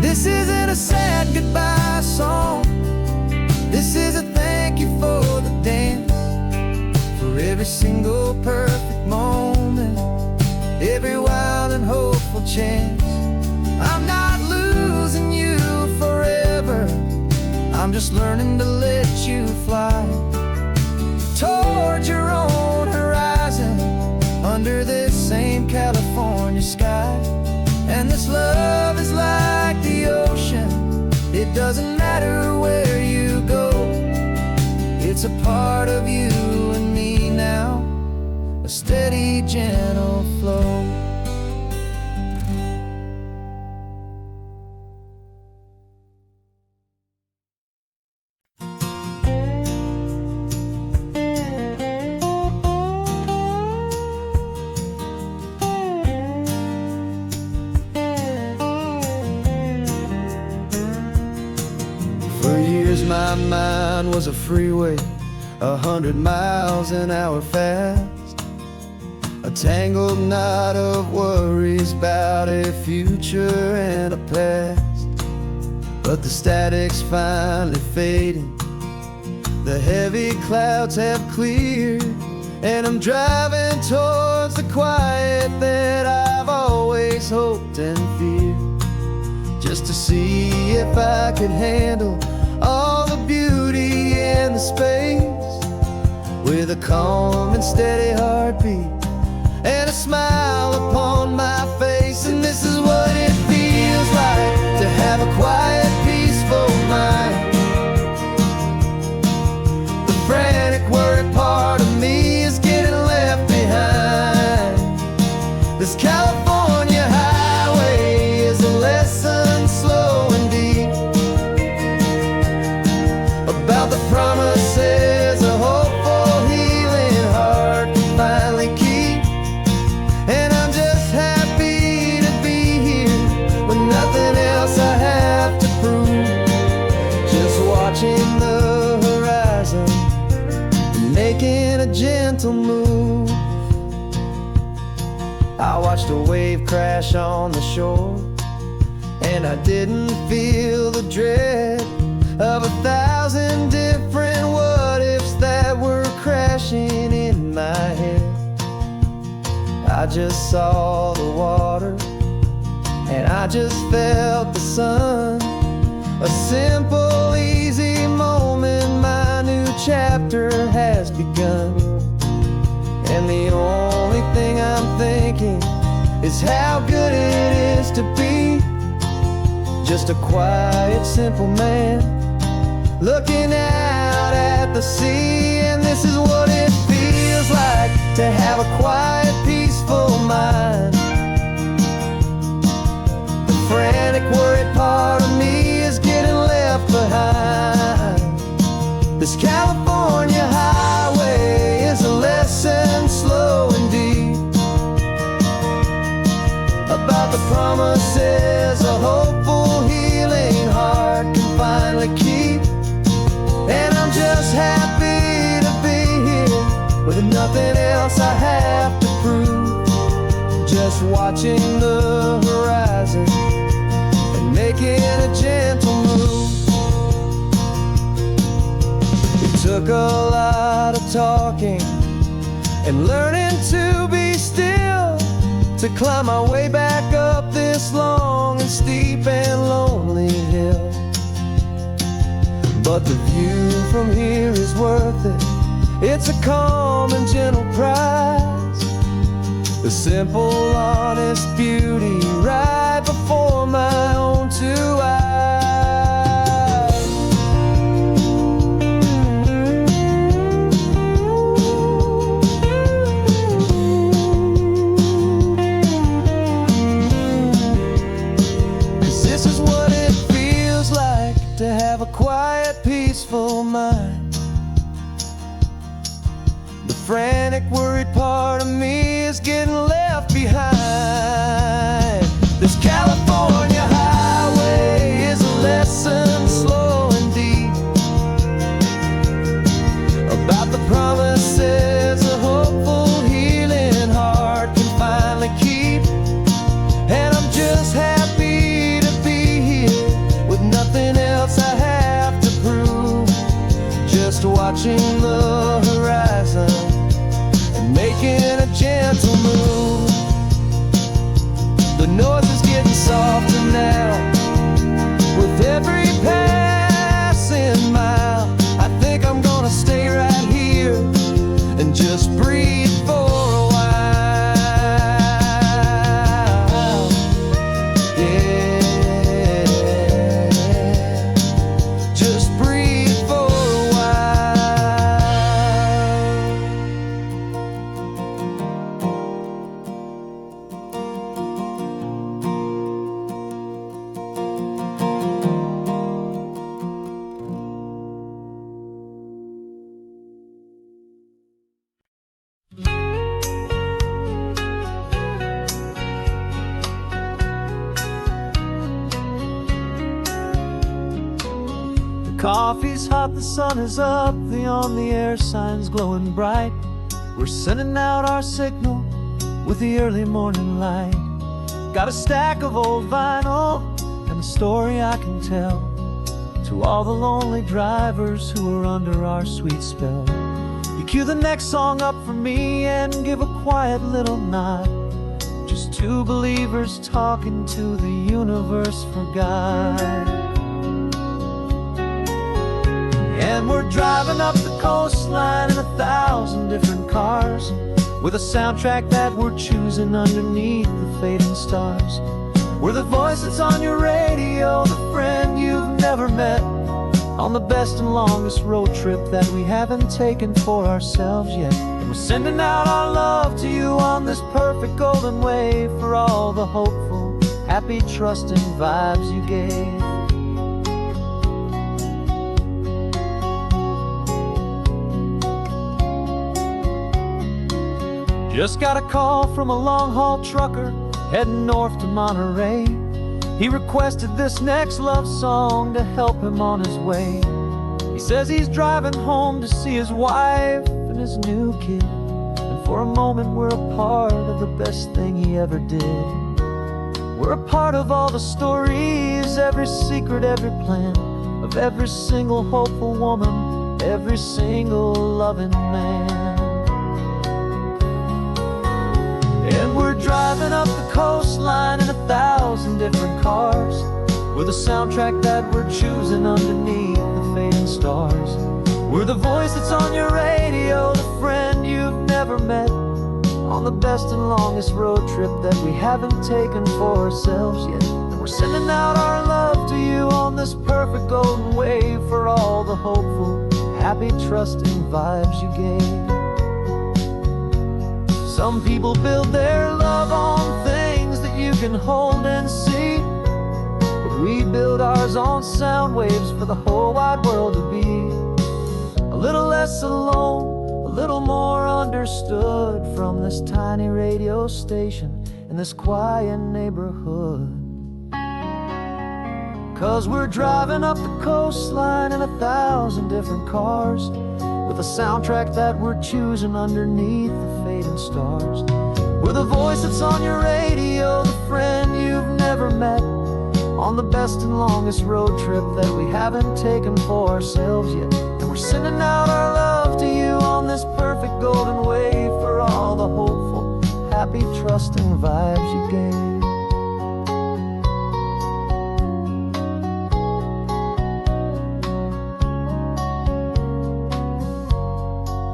This isn't a sad goodbye song, this is a thank you for the dance, for every single perfect moment, every wild and hopeful chance. I'm not losing you forever, I'm just learning to let you fly toward your own horizon, under this same California sky. And this love is like the ocean, it doesn't matter where you go, it's a part of you and me now, a steady, gentle flow. For years my mind was a freeway, 100 miles an hour fast, a tangled knot of worries about a future and a past. But the static's finally fading, the heavy clouds have cleared, and I'm driving towards the quiet that I've always hoped and feared, just to see if I could handle all the beauty and the space, with a calm and steady heartbeat and a smile upon my face. And this is what it feels like to have a quiet, peaceful mind. The frantic, worried part of me is getting left behind. This California highway is a lesson slow and deep about the promises a hopeful, healing heart can finally keep. And I'm just happy to be here with nothing else I have to prove, just watching the horizon, making a gentle move. I watched a wave crash on the shore, and I didn't feel the dread of 1,000 different what-ifs that were crashing in my head. I just saw the water, and I I just felt the sun. A simple, easy moment, my new chapter has begun. And the only thing I'm thinking is how good it is to be just a quiet, simple man looking out at the sea. And this is what it feels like to have a quiet, peaceful mind. The frantic, worried part of me is getting left behind. This California highway is a lesson slow and deep about the promises a hopeful, healing heart can finally keep. And I'm just happy to be here with nothing else I have to prove. Just watching the horizon and making a gentle move. It took a lot of talking and learning to be still to climb my way back up this long and steep and lonely hill. But the view from here is worth it. It's a calm and gentle prize. The simple, honest beauty right before my own two eyes. 'Cause this is what it feels like to have a quiet, peaceful mind. The frantic, worried part of me is getting left behind. This California highway is a lesson slow and deep about the promises a hopeful, healing heart can finally keep. And I'm just happy to be here with nothing else I have to prove. Just watching the horizon and making a gentle move. The noise is getting softer now with every passing mile. I think I'm gonna stay right here and just breathe for a while. Yeah, just breathe for a while. The coffee's hot, the sun is up, the on-the-air sign's glowing bright. We're sending out our signal with the early morning light. Got a stack of old vinyl and a story I can tell to all the lonely drivers who are under our sweet spell. You cue the next song up for me and give a quiet little nod. Just two believers talking to the universe for God. And we're driving up the coastline in 1,000 different cars, with a soundtrack that we're choosing underneath the fading stars. We're the voice that's on your radio, the friend you've never met, on the best and longest road trip that we haven't taken for ourselves yet. And we're sending out our love to you on this perfect golden wave for all the hopeful, happy, trusting vibes you gave. Just got a call from a long-haul trucker heading north to Monterey. He requested this next love song to help him on his way. He says he's driving home to see his wife and his new kid, and for a moment we're a part of the best thing he ever did. We're a part of all the stories, every secret, every plan, of every single hopeful woman, every single loving man. And we're driving up the coastline in 1,000 different cars. We're the soundtrack that we're choosing underneath the fading stars. We're the voice that's on your radio, the friend you've never met, on the best and longest road trip that we haven't taken for ourselves yet. And we're sending out our love to you on this perfect golden wave for all the hopeful, happy, trusting vibes you gave. Some people build their love on things that you can hold and see, but we build ours on sound waves for the whole wide world to be a little less alone, a little more understood from this tiny radio station in this quiet neighborhood. 'Cause we're driving up the coastline in 1,000 different cars, with a soundtrack that we're choosing underneath the fading stars. We're the voice that's on your radio, the friend you've never met, on the best and longest road trip that we haven't taken for ourselves yet. And we're sending out our love to you on this perfect golden wave for all the hopeful, happy, trusting vibes you gave.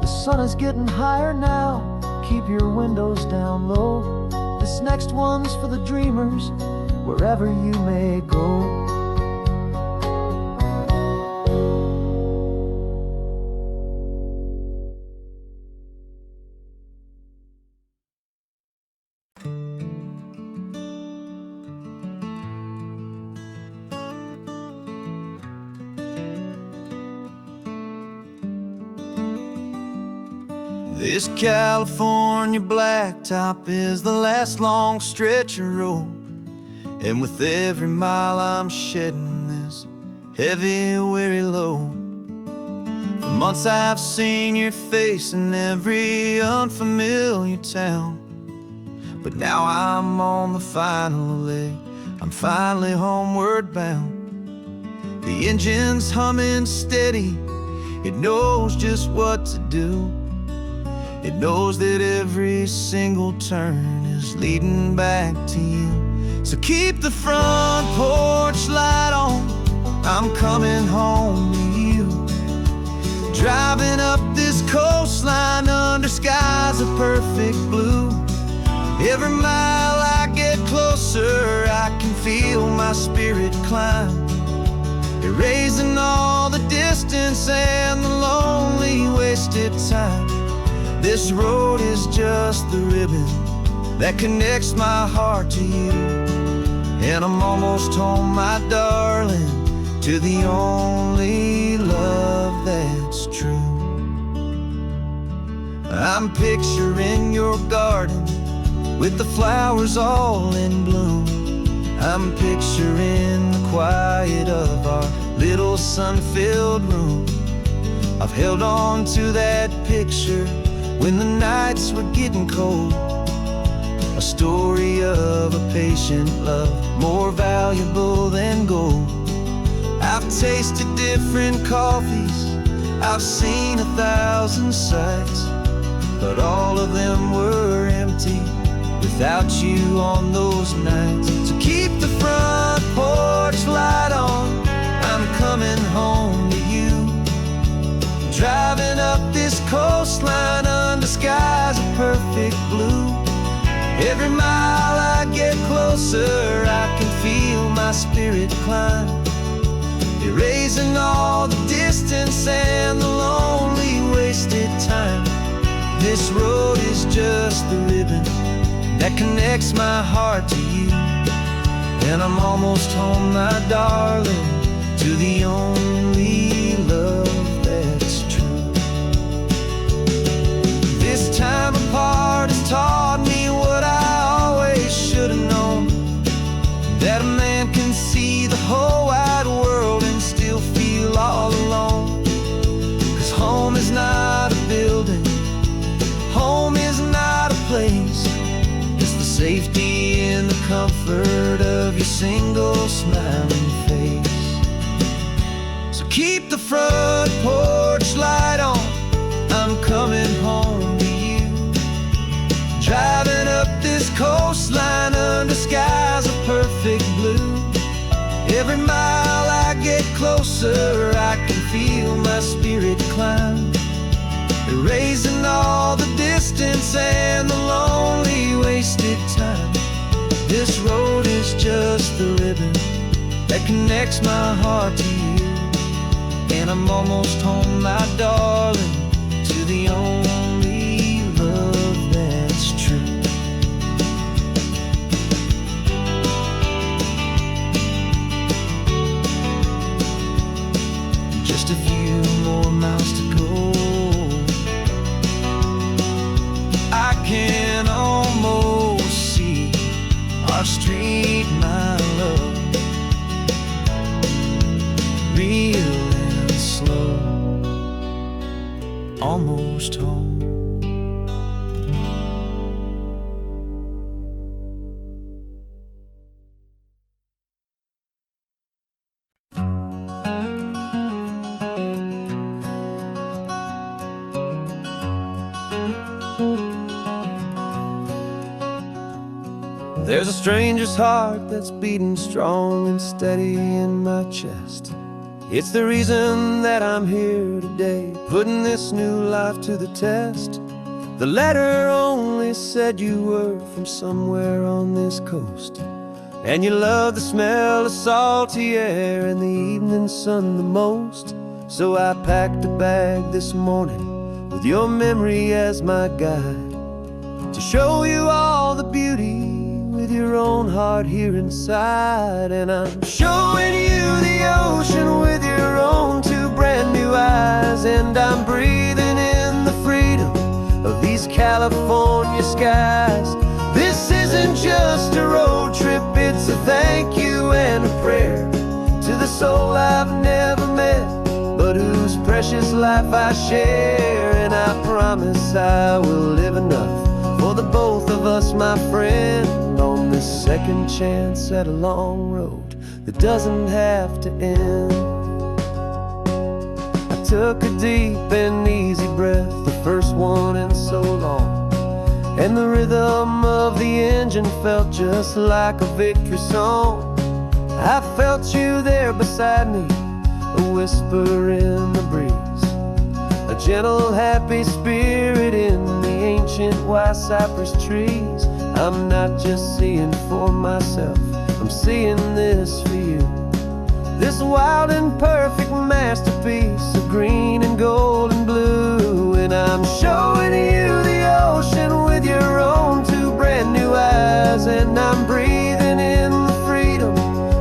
The sun is getting higher now, keep your windows down low. This next one's for the dreamers, wherever you may go. This California blacktop is the last long stretch of road, and with every mile I'm shedding this heavy, weary load. For months I've seen your face in every unfamiliar town, but now I'm on the final leg, I'm finally homeward bound. The engine's humming steady, it knows just what to do. It knows that every single turn is leading back to you. So keep the front porch light on, I'm coming home to you. Driving up this coastline under skies of perfect blue. Every mile I get closer, I can feel my spirit climb, erasing all the distance and the lonely wasted time. This road is just the ribbon that connects my heart to you, and I'm almost home, my darling, to the only love that's true. I'm picturing your garden with the flowers all in bloom. I'm picturing the quiet of our little sun-filled room. I've held on to that picture when the nights were getting cold, a story of a patient love, more valuable than gold. I've tasted different coffees, I've seen 1,000 sights, but all of them were empty without you on those nights. So keep the front porch light on, I'm coming home to you. Driving up this coastline under skies of perfect blue. Every mile I get closer, I can feel my spirit climb, erasing all the distance and the lonely wasted time. This road is just the ribbon that connects my heart to you, and I'm almost home, my darling, to the only love that's true. This time apart has taught me what I always should have known, that a man can see the whole wide world and still feel all alone. 'Cause home is not a building, home is not a place, it's the safety and the comfort of your single smiling face. So keep the front porch light on, I'm coming home to you. Driving up this coastline under skies skies are perfect blue. Every mile I get closer, I can feel my spirit climb, erasing all the distance and the lonely wasted time. This road is just the ribbon that connects my heart to you, and I'm almost home, my darling, to the only love that's true. Just a few more miles to go, I can almost see our street, my love, real and slow, almost home. There's a stranger's heart that's beating strong and steady in my chest. It's the reason that I'm here today, putting this new life to the test. The letter only said you were from somewhere on this coast, and you love the smell of salty air and the evening sun the most. So I packed a bag this morning with your memory as my guide, to show you all the beauty with your own heart here inside. And I'm showing you the ocean with your own two brand new eyes, and I'm breathing in the freedom of these California skies. This isn't just a road trip, it's a thank you and a prayer to the soul I've never met, but whose precious life I share. And I promise I will live enough for the both of us, my friend, on this second chance at a long road that doesn't have to end. I took a deep and easy breath, the first one in so long, and the rhythm of the engine felt just like a victory song. I felt you there beside me, a whisper in the breeze, a gentle happy spirit in the ancient white cypress trees. I'm not just seeing for myself, I'm seeing this for you, this wild and perfect masterpiece of green and gold and blue. And I'm showing you the ocean with your own two brand new eyes, and I'm breathing in the freedom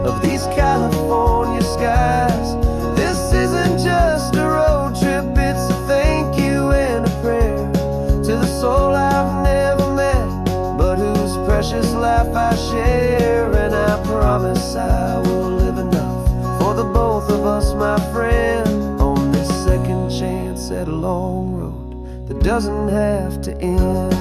of these California skies. This isn't just a road trip, it's a thank you and a prayer to the soul I've never met, but whose precious life I share. And I promise I will live enough for the both of us, my friend, on this second chance at a long road that doesn't have to end.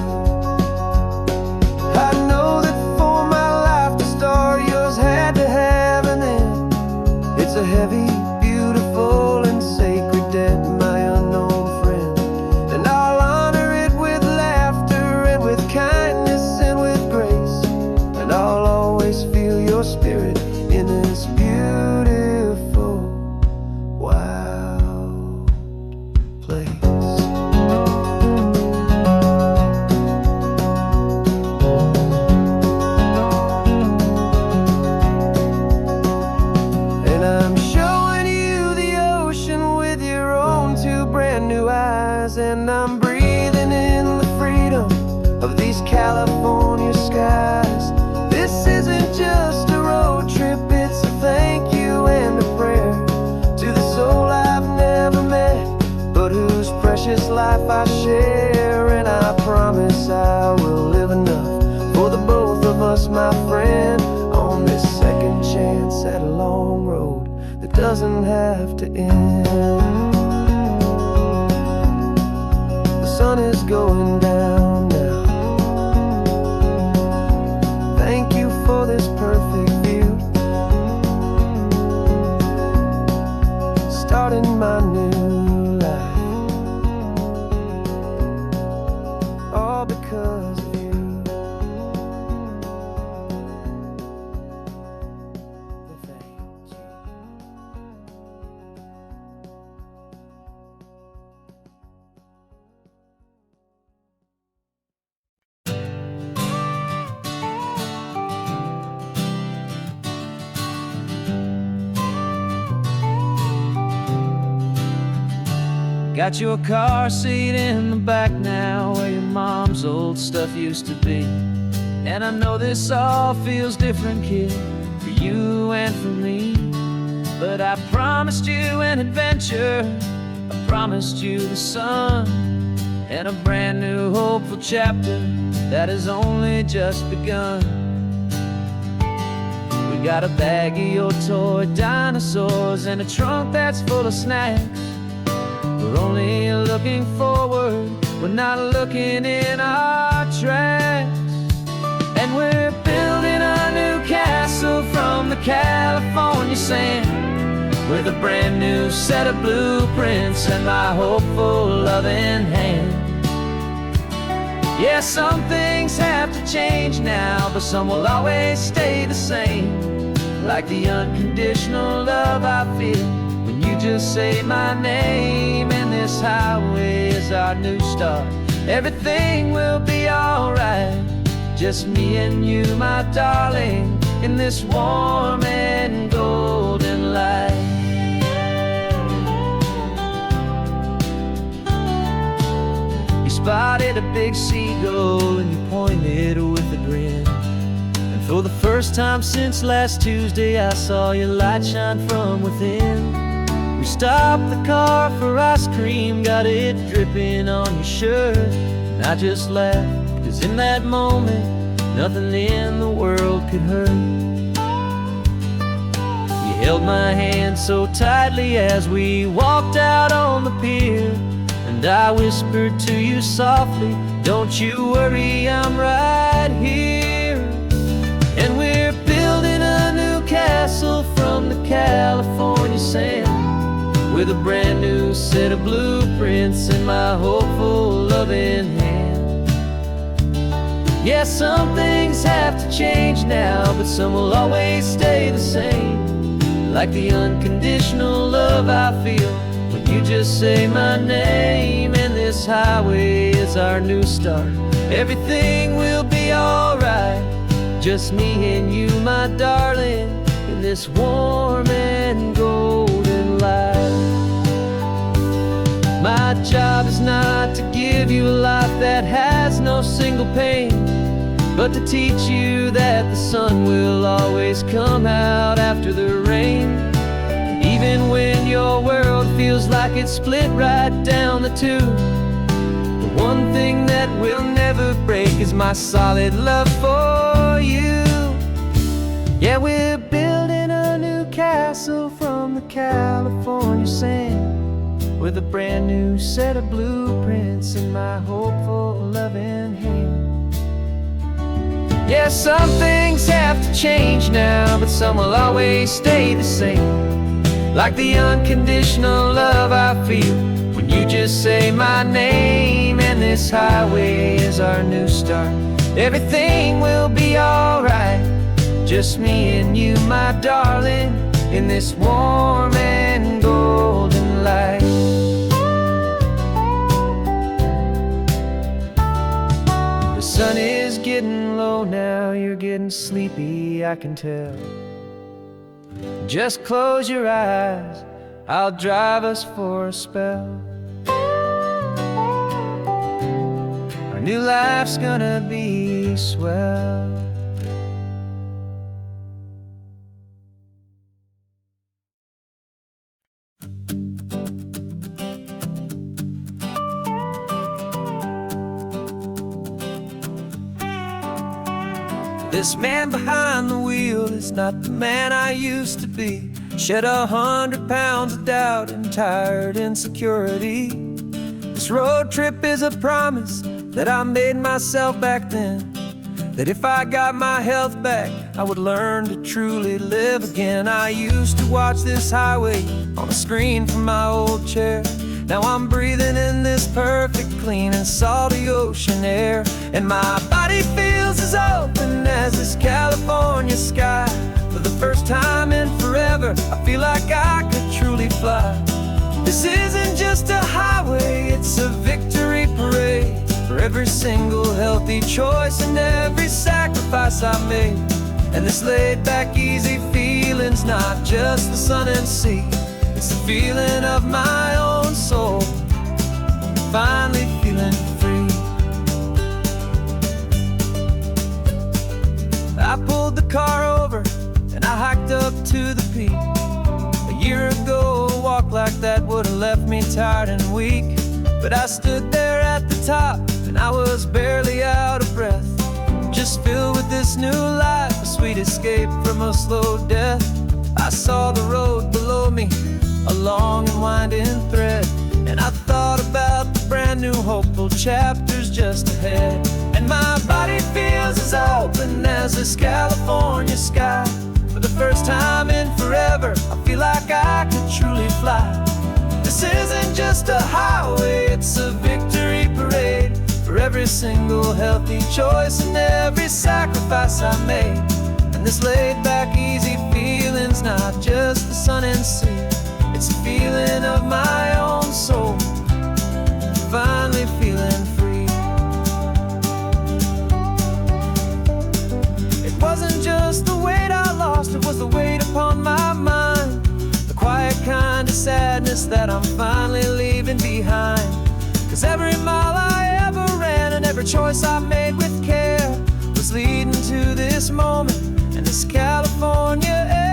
I know that for my life to start, yours had to have an end. It's a heavy, beautiful, and sacred debt, my unknown friend, and I'll honor it with laughter and with kindness and with grace, and I'll always feel your spirit in this beautiful, wild place. And I'm showing you the ocean with your own two brand new eyes, and I'm breathing in the freedom of these California skies. This isn't just a road trip, it's a thank you and a prayer to the soul I've never met, but whose precious life I share. And I promise I will live enough for the both of us, my friend, on this second chance at a long road that doesn't have to end. The sun is going down now. Thank you for this perfect view, starting my new life, all because of you. Got your car seat in the back now, where your mom's old stuff used to be. And I know this all feels different, kid, for you and for me. But I promised you an adventure, I promised you the sun, and a brand new hopeful chapter that has only just begun. We got a bag of your toy dinosaurs and a trunk that's full of snacks. We're only looking forward, we're not looking in our tracks. And we're building a new castle from the California sand, with a brand new set of blueprints and my hopeful loving hand. Yeah, some things have to change now, but some will always stay the same. Like the unconditional love I feel when you just say my name. And this highway is our new start. Everything will be alright, just me and you, my darling, in this warm and golden light. You spotted a big seagull and you pointed with a grin. And for the first time since last Tuesday, I saw your light shine from within. We stopped the car for ice cream, got it dripping on your shirt. And I just laughed, 'cause in that moment, nothing in the world could hurt. You held my hand so tightly as we walked out on the pier, and I whispered to you softly, don't you worry, I'm right here. And we're building a new castle from the California sand, with a brand new set of blueprints in my hopeful loving hand. Yeah, some things have to change now, but some will always stay the same. Like the unconditional love I feel when you just say my name. And this highway is our new start. Everything will be alright, just me and you, my darling, in this warm and golden light. My job is not to give you a life that has no single pain, but to teach you that the sun will always come out after the rain. Even when your world feels like it's split right down the two, the one thing that will never break is my solid love for you. Yeah, we're building a new castle from the California sand, with a brand new set of blueprints in my hopeful loving hand. Yeah, some things have to change now, but some will always stay the same. Like the unconditional love I feel when you just say my name. And this highway is our new start. Everything will be alright, just me and you, my darling, in this warm and golden light. The sun is getting low now, you're getting sleepy, I can tell. Just close your eyes, I'll drive us for a spell. Our new life's gonna be swell. This man behind the wheel is not the man I used to be. Shed 100 pounds of doubt and tired insecurity. This road trip is a promise that I made myself back then, that if I got my health back, I would learn to truly live again. I used to watch this highway on a screen from my old chair. Now I'm breathing in this perfect, clean and salty ocean air. And my body feels as open as this California sky. For the first time in forever, I feel like I could truly fly. This isn't just a highway, it's a victory parade for every single healthy choice and every sacrifice I made. And this laid back, easy feeling's not just the sun and sea, it's the feeling of my own soul finally feeling free. I pulled the car over and I hiked up to the peak. A year ago, a walk like that would have left me tired and weak. But I stood there at the top and I was barely out of breath, just filled with this new life, a sweet escape from a slow death. I saw the road below me, a long and winding thread, and I thought about the brand new hopeful chapters just ahead. And my body feels as open as this California sky. For the first time in forever, I feel like I could truly fly. This isn't just a highway, it's a victory parade for every single healthy choice and every sacrifice I made. And this laid-back, easy feeling's not just the sun and sea, it's a feeling of my own soul, finally feeling free. It wasn't just the weight I lost, it was the weight upon my mind, the quiet kind of sadness that I'm finally leaving behind. 'Cause every mile I ever ran and every choice I made with care was leading to this moment and this California air.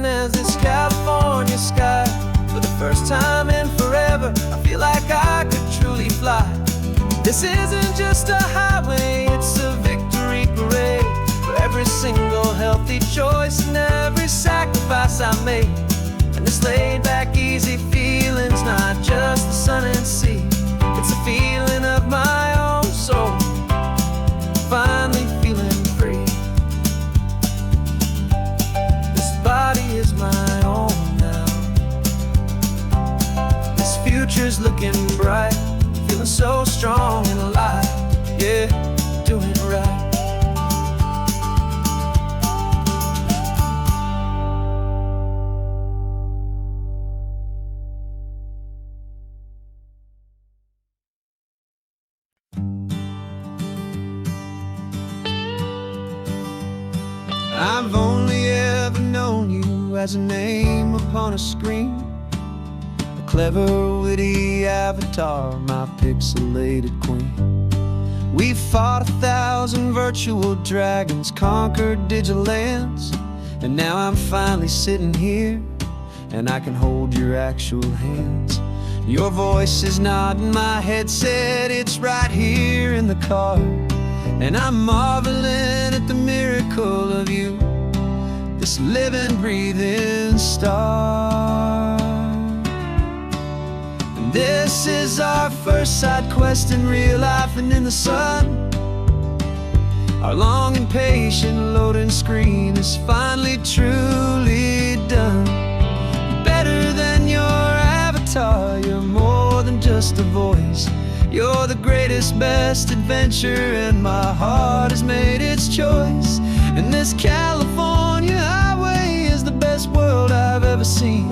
As this California sky, for the first time in forever, I feel like I could truly fly. This isn't just a highway, it's a victory parade for every single healthy choice and every sacrifice I made. And this laid-back, easy feeling's not just the sun and sea, it's a feeling of my own soul, finally feeling free. Body is my own now. This future's looking bright, feeling so strong and alive. Yeah, doing right. I've only ever known you as a name upon a screen, a clever, witty avatar, my pixelated queen. We fought 1,000 virtual dragons, conquered digital lands, and now I'm finally sitting here, and I can hold your actual hands. Your voice is not in my headset, it's right here in the car, and I'm marveling at the miracle of you, this living, breathing star. And this is our first side quest in real life and in the sun. Our long and patient loading screen is finally truly done. Better than your avatar, you're more than just a voice. You're the greatest, best adventure, and my heart has made its choice. And this California highway is the best world I've ever seen,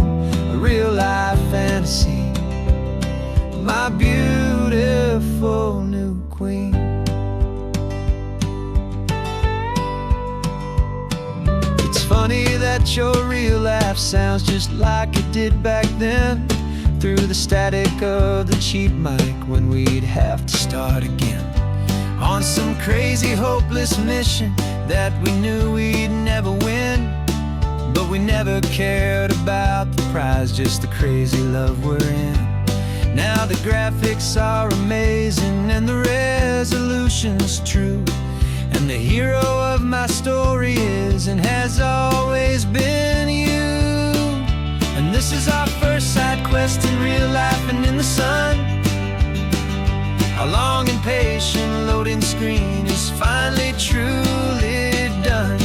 a real-life fantasy, my beautiful new queen. It's funny that your real life sounds just like it did back then, through the static of the cheap mic when we'd have to start again on some crazy hopeless mission that we knew we'd never win. But we never cared about the prize, just the crazy love we're in. Now the graphics are amazing and the resolution's true, and the hero of my story is and has always been you. And this is our first side quest in real life and in the sun. Our long and patient loading screen is finally truly done.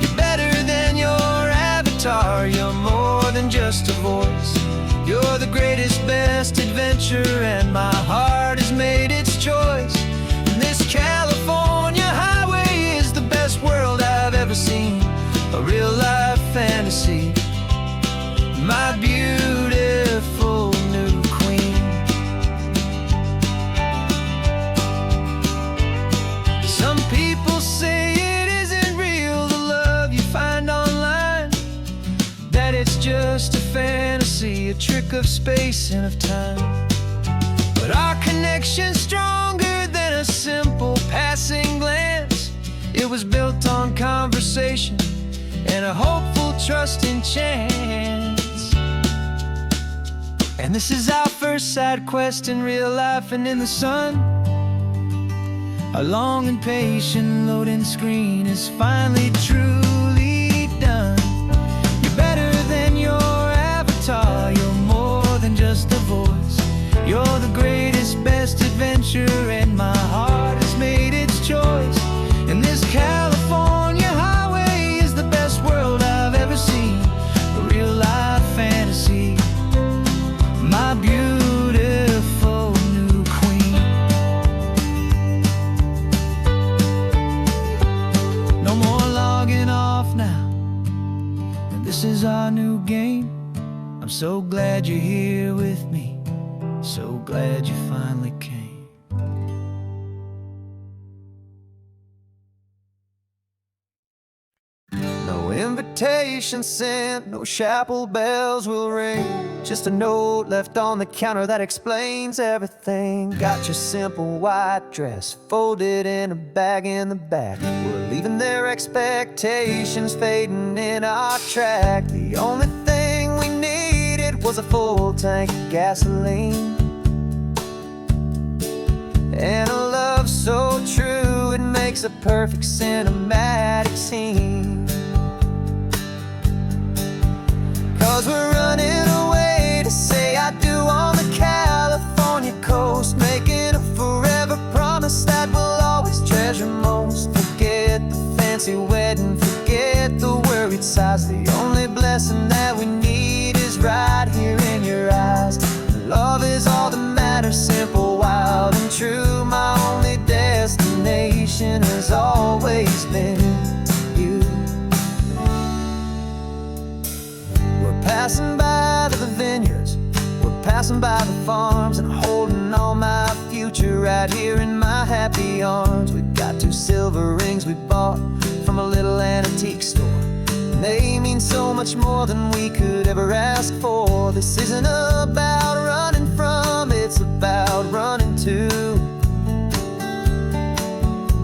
You're better than your avatar, you're more than just a voice. You're the greatest, best adventure, and my heart has made its choice. And this California highway is the best world I've ever seen, of space and of time. But our connection's stronger than a simple passing glance. It was built on conversation and a hopeful, trusting chance. And this is our first side quest in real life and in the sun. Our long and patient loading screen is finally truly done. You're better than your avatar. You're more than just a voice. You're the greatest, best adventure, and my heart has made its choice. And this California highway is the best world I've ever seen. A real life fantasy, my beautiful new queen. No more logging off now, and this is our new game. I'm so glad you're here with me, so glad you finally came. No invitation sent, no chapel bells will ring. Just a note left on the counter that explains everything. Got your simple white dress folded in a bag in the back. We're leaving their expectations fading in our track. The only thing we needed was a full tank of gasoline, and a love so true it makes a perfect cinematic scene. 'Cause we're running away to say I do on the California coast, making a forever promise that we'll always treasure most. Forget the fancy wedding, forget the worried sighs. The only blessing that we need is right here in your eyes. Love is all that matters, simple, wild, and true. My only destination has always been you. We're passing by the vineyards, we're passing by the farms, and holding all my future right here in my happy arms. We've got 2 silver rings we bought from a little antique store. They mean so much more than we could ever ask for. This isn't about running from, it's about running to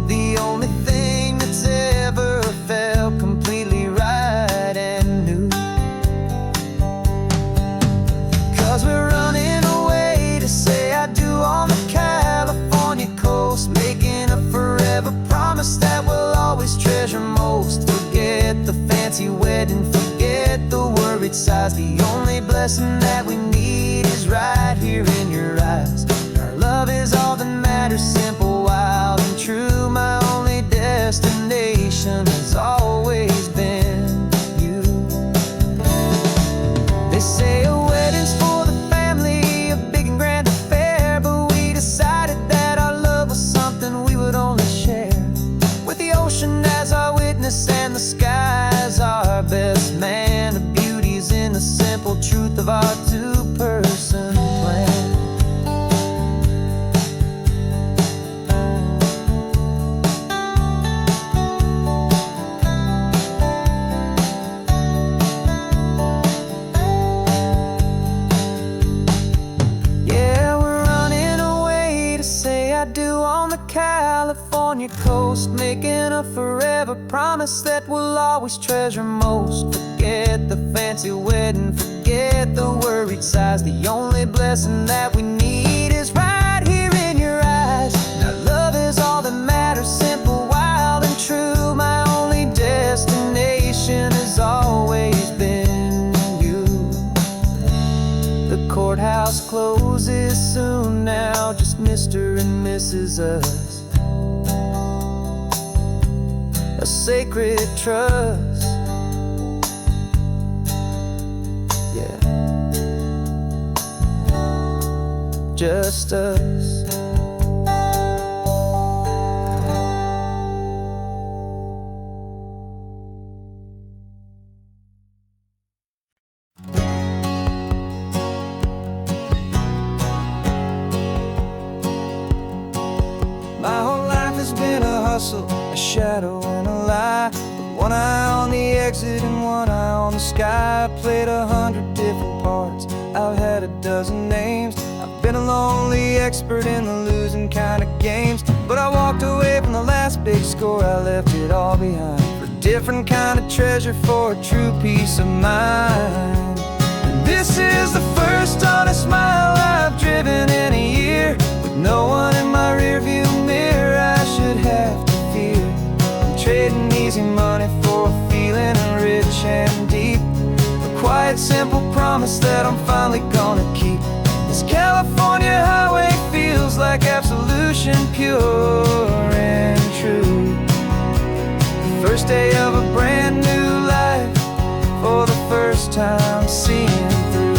the only thing that's ever felt completely right and new. 'Cause we're running away to say I do on the California coast, making a forever promise that we'll always treasure most. Forget the fancy wedding, forget the worried sighs. The only blessing that we need is right here in your eyes. Our love is all that matters, simple, wild, and true. My only destination has always been you. They say a wedding's for the family, a big and grand affair, but we decided that our love was something we would only share with the ocean as our witness and the sky as our best man. The beauty's in the simple truth of our 2-person plan. Yeah, we're running away to say I do on the California coast, making a forever promise that we'll always treasure most. Forget the fancy wedding, forget the worried sighs. The only blessing that we need is right here in your eyes. Now love is all that matters, simple, wild, and true. My only destination has always been you. The courthouse closes soon now, just Mr. and Mrs. Us. A sacred trust, yeah, just us. My whole life has been a hustle, a shadow and a lie. But One eye on the exit and one eye on the sky. I played 100 different parts, I've had a dozen names. I've been a lonely expert in the losing kind of games. But I walked away from the last big score, I left it all behind for a different kind of treasure, for a true peace of mind. And this is the first honest mile I've driven in a year, with no one in my rearview mirror I should have to fear. I'm trading easy money for a feeling rich and deep, a quiet simple promise that I'm finally gonna keep. This California highway feels like absolution, pure and true. The first day of a brand new life, for the first time seeing through.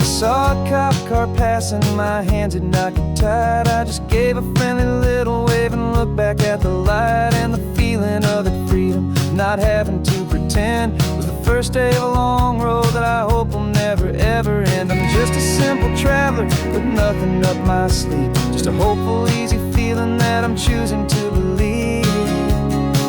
I saw a cop car passing, my hands had not got tied. I just gave a friendly little wave and looked back at the light, and the feeling of the freedom, not having to pretend, was the first day of a long road that I hope will never ever end. I'm just a simple traveler with nothing up my sleeve, just a hopeful, easy feeling that I'm choosing to believe.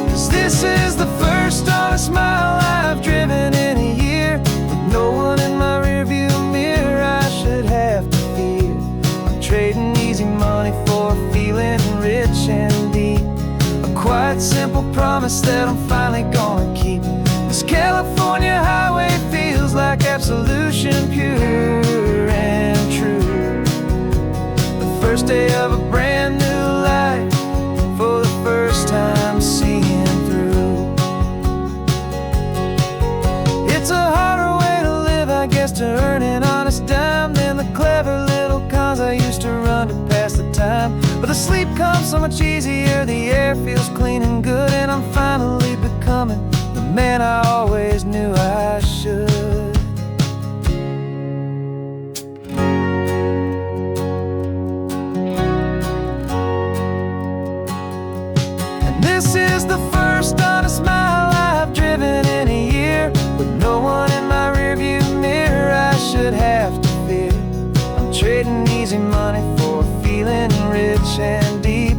'Cause this is the first honest mile I've driven in a year, with no one in my rearview mirror I should have to fear. I'm trading easy money for a feeling rich and deep, a quiet simple promise that I'm finally gonna keep. This California highway feels like absolution, pure and true. The first day of a brand new life, for the first time seeing through. It's a harder way to live, I guess, to earn an honest dime than the clever little cons I used to run to pass the time. But the sleep comes so much easier, the air feels clean and good, and I'm finally becoming the man I always knew I should. And this is the first honest mile I've driven in a year, with no one in my rearview mirror I should have to fear. I'm trading easy money for a feeling rich and deep,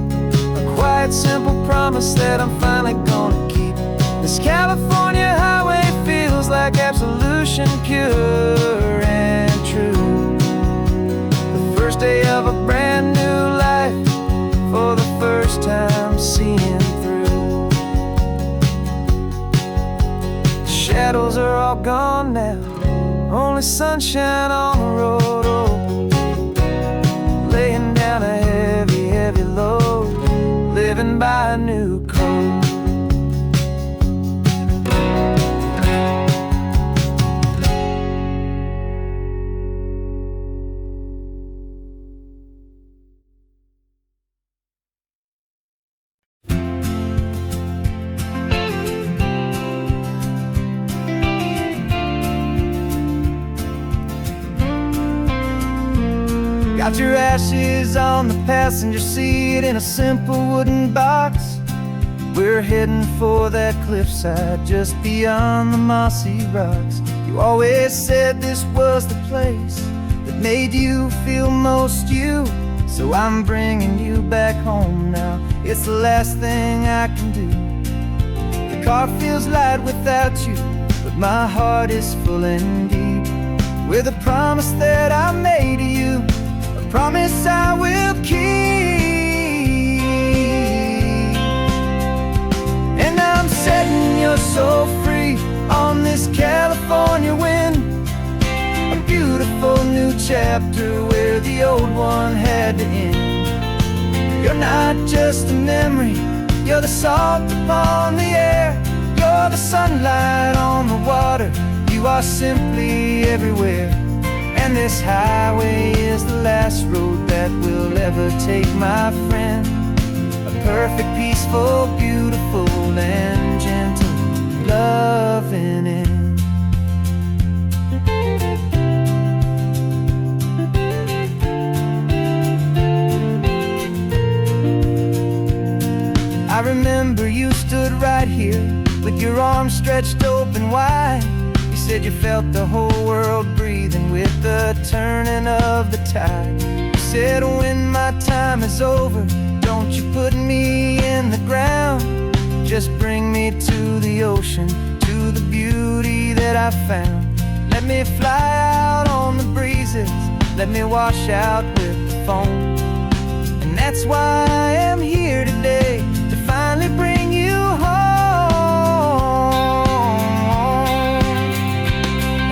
a quiet simple promise that I'm finally gonna keep. This California highway feels like absolution, pure and true. The first day of a brand new life, for the first time seeing through. The shadows are all gone now, only sunshine on the road. Oh, laying down a heavy, heavy load, living by a new code. Got your ashes on the passenger seat in a simple wooden box. We're heading for that cliffside just beyond the mossy rocks. You always said this was the place that made you feel most you, so I'm bringing you back home now. It's the last thing I can do. The car feels light without you, but my heart is full and deep, with a promise that I made to you, promise I will keep. And I'm setting your soul free on this California wind, a beautiful new chapter where the old one had to end. You're not just a memory, you're the salt upon the air, you're the sunlight on the water, you are simply everywhere. And this highway is the last road that we'll ever take, my friend. A perfect, peaceful, beautiful, and gentle loving end. I remember you stood right here with your arms stretched open wide. You said you felt the whole world breathing with the turning of the tide. You said, when my time is over, don't you put me in the ground. Just bring me to the ocean, to the beauty that I found. Let me fly out on the breezes, let me wash out with the foam. And that's why I am here today, to finally bring you home.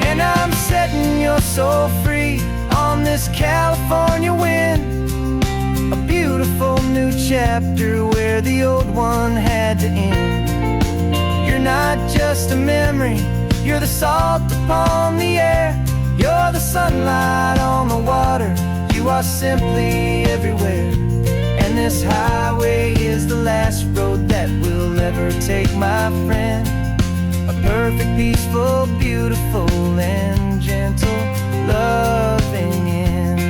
And I'm setting your soul free on this California wind, a beautiful new chapter where the old one had to end. You're not just a memory, you're the salt upon the air, you're the sunlight on the water, you are simply everywhere. And this highway is the last road that will ever take, my friend. A perfect, peaceful, beautiful, and gentle, loving end.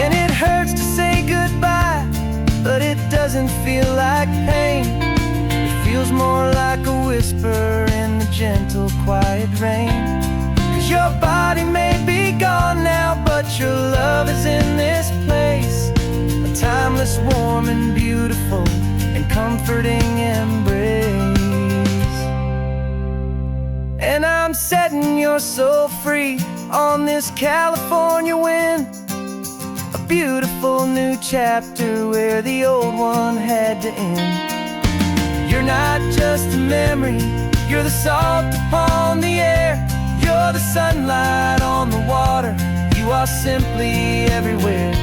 And it hurts to say goodbye, but it doesn't feel like pain. It feels more like a whisper in the gentle, quiet rain. 'Cause your body may be gone now, but your love is in this place, a timeless, warm, and beautiful, and comforting embrace. And I'm setting your soul free on this California wind, a beautiful new chapter where the old one had to end. You're not just a memory, you're the salt upon the air, you're the sunlight on the water, you are simply everywhere.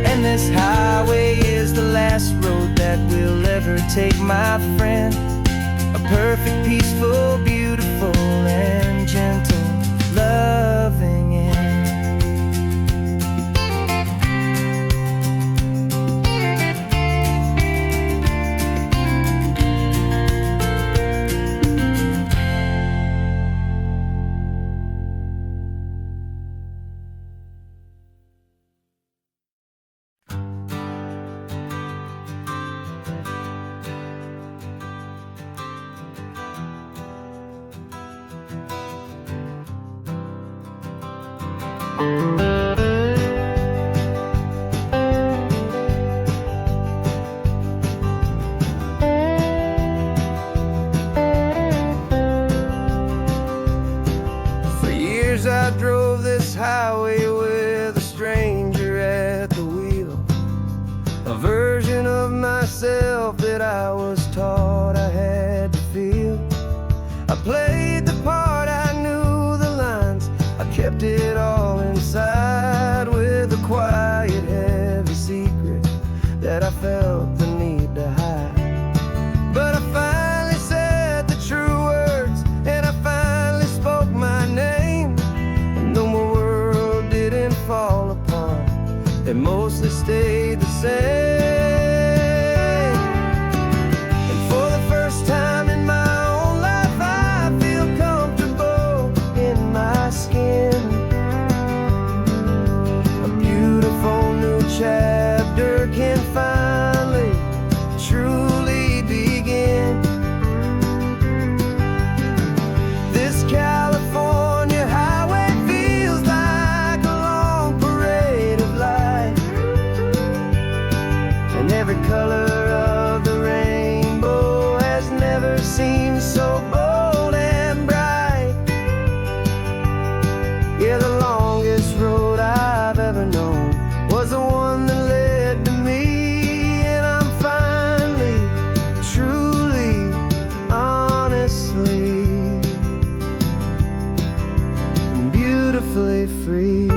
And this highway is the last road that we'll ever take, my friend. A perfect, peaceful, beautiful, and gentle, loving end. For years I drove this highway with a stranger at the wheel, a version of myself that I was taught I had to feel. I played the part, I knew the lines, I kept it all inside with a quiet, heavy secret that I felt the need to hide. But I finally said the true words, and I finally spoke my name, and though my world didn't fall apart, it mostly stayed the same. And for the first time in my own life, I feel comfortable in my skin. A beautiful new chapter can finally, truly begin. This California highway feels like a long parade of light, and every color of the rainbow has never seemed so bold and bright. Yeah, the longest road I've ever known was the one that led to me, and I'm finally, truly, honestly, beautifully free.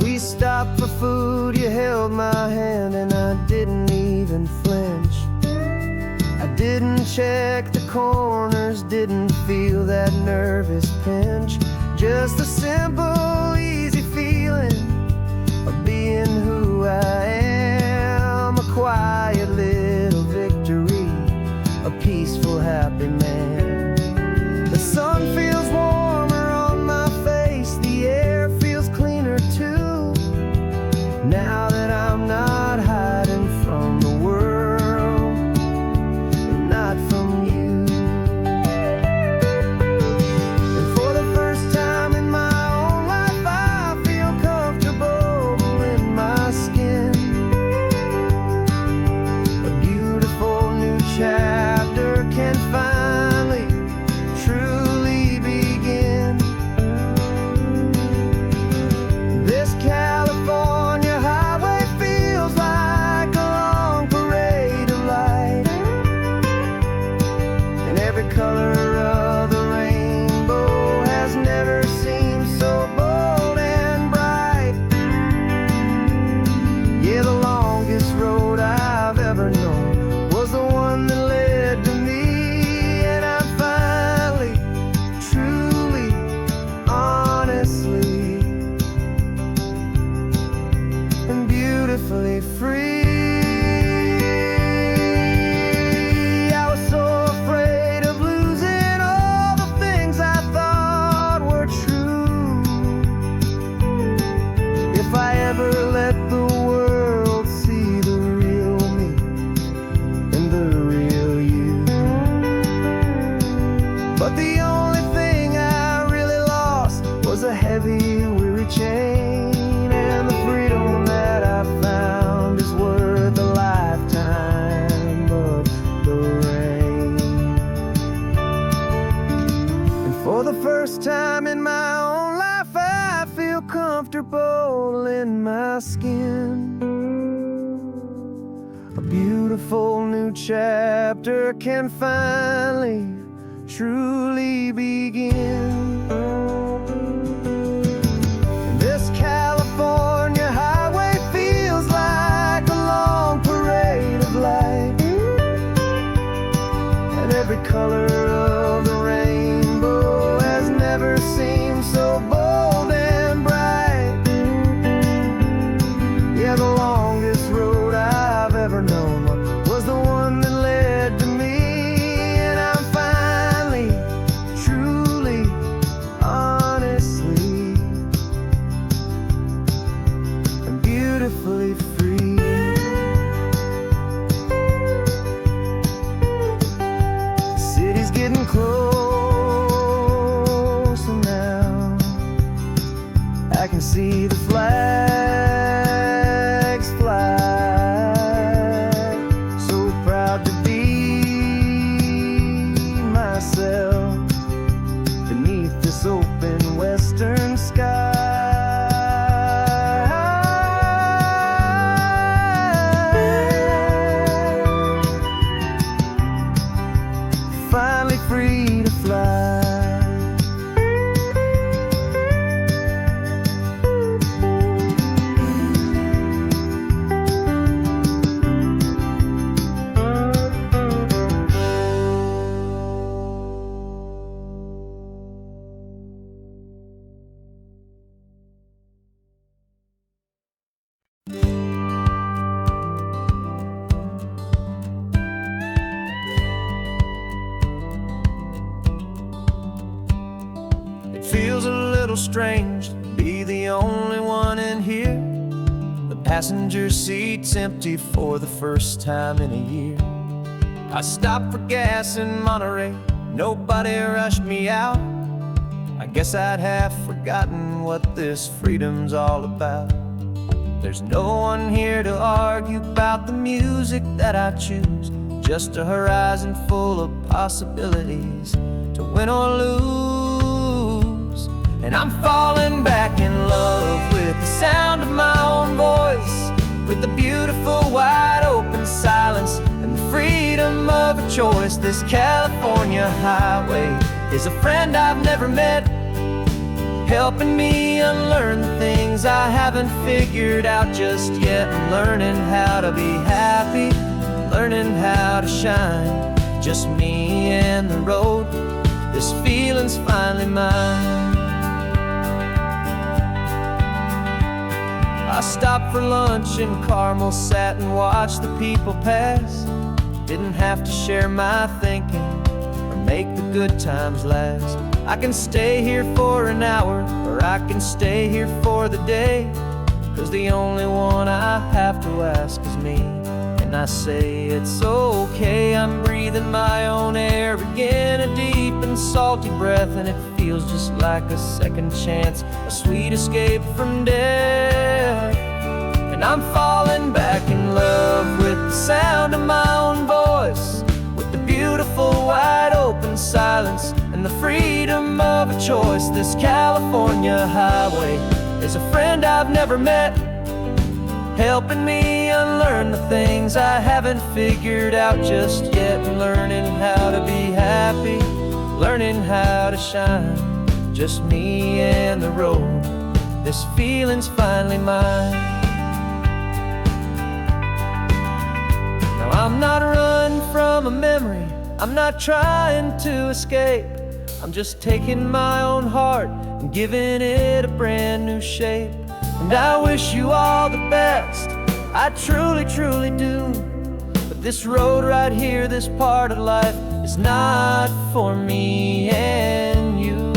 We stopped for food, you held my hand, and I didn't even flinch. I didn't check the corners, didn't feel that nervous pinch. Just a simple, easy feeling of being who I am. A quiet little victory, a peaceful, happy man. The sun feels warmer on my face, the air feels cleaner too, now that I'm not hiding from the world beautifully free. I was so afraid of losing all the things I thought were true. If I ever let the world see the real me and the real you. But the only thing I really lost was a heavy, weary chain, and the freedom that I found is worth a lifetime of the rain. And for the first time in my own life, I feel comfortable in my skin. A beautiful new chapter can finally, truly begin. This California highway feels like a long parade of light, and every color of the rainbow has never seemed so bold and bright. Yeah, the longest road I've ever known was the one that led to me, and I'm finally, truly, honestly, and beautifully free. The city's getting closer now. I can see the flags fly. So proud to be myself beneath this open western sky. Finally free to fly. It feels a little strange to be the only one in here. The passenger seat's empty for the first time in a year. I stopped for gas in Monterey, nobody rushed me out. I guess I'd half forgotten what this freedom's all about. There's no one here to argue about the music that I choose, just a horizon full of possibilities to win or lose. And I'm falling back in love with the sound of my own voice, with the beautiful wide open silence and the freedom of a choice. This California highway is a friend I've never met, helping me unlearn the things I haven't figured out just yet, and learning how to be happy, learning how to shine. Just me and the road, this feeling's finally mine. I stopped for lunch in Carmel, sat and watched the people pass. Didn't have to share my thinking or make the good times last. I can stay here for an hour, or I can stay here for the day, 'cause the only one I have to ask is me. And I say it's okay, I'm breathing my own air again, a deep and salty breath, and it feels just like a second chance, a sweet escape from death. And I'm falling back in love with the sound of my own voice, with the beautiful wide open silence and the freedom of a choice. This California highway is a friend I've never met, helping me unlearn the things I haven't figured out just yet, and learning how to be happy, learning how to shine. Just me and the road, this feeling's finally mine. Now I'm not running from a memory, I'm not trying to escape, I'm just taking my own heart and giving it a brand new shape. And I wish you all the best, I truly, truly do. But this road right here, this part of life, is not for me and you.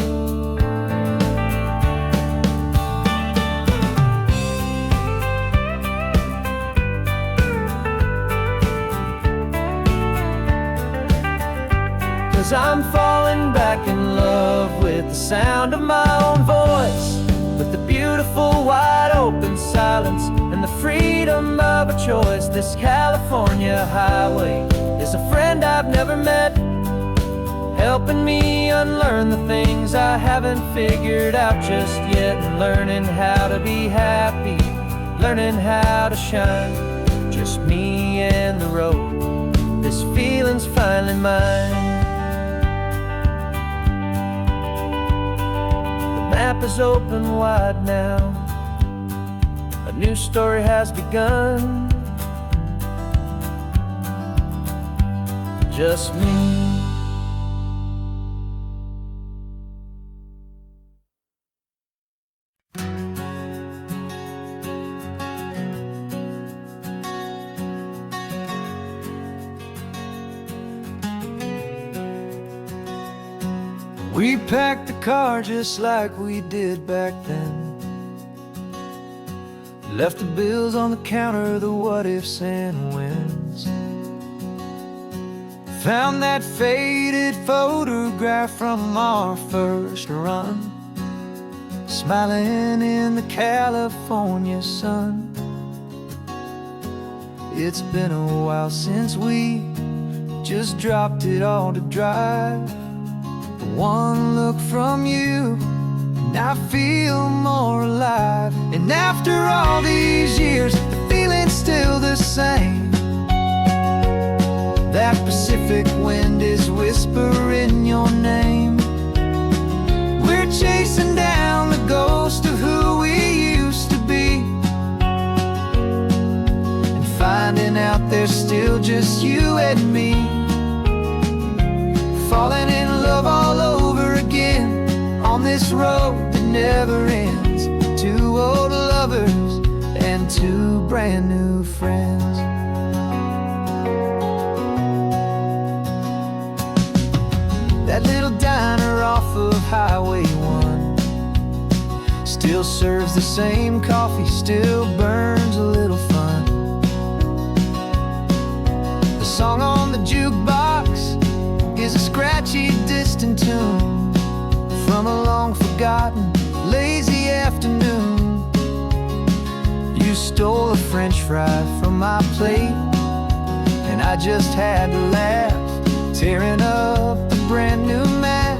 Cause I'm falling back in love with the sound of my own voice, with the beautiful wide open silence and the freedom of a choice. This California highway is a friend I've never met, helping me unlearn the things I haven't figured out just yet, and learning how to be happy, learning how to shine. Just me and the road, this feeling's finally mine. Map is open wide now, a new story has begun. Just me. We packed the car just like we did back then, left the bills on the counter, the what ifs and whens. Found that faded photograph from our first run, smiling in the California sun. It's been a while since we just dropped it all to drive. One look from you, and I feel more alive. And after all these years, the feeling's still the same. That Pacific wind is whispering your name. We're chasing down the ghost of who we used to be, and finding out there's still just you and me. Falling in love all over again on this road that never ends. Two old lovers and two brand new friends. That little diner off of Highway 1 still serves the same coffee, still burns a little fun. The song on the jukebox is a scratchy, distant tune from a long-forgotten, lazy afternoon. You stole a French fry from my plate, and I just had to laugh, tearing up a brand new map.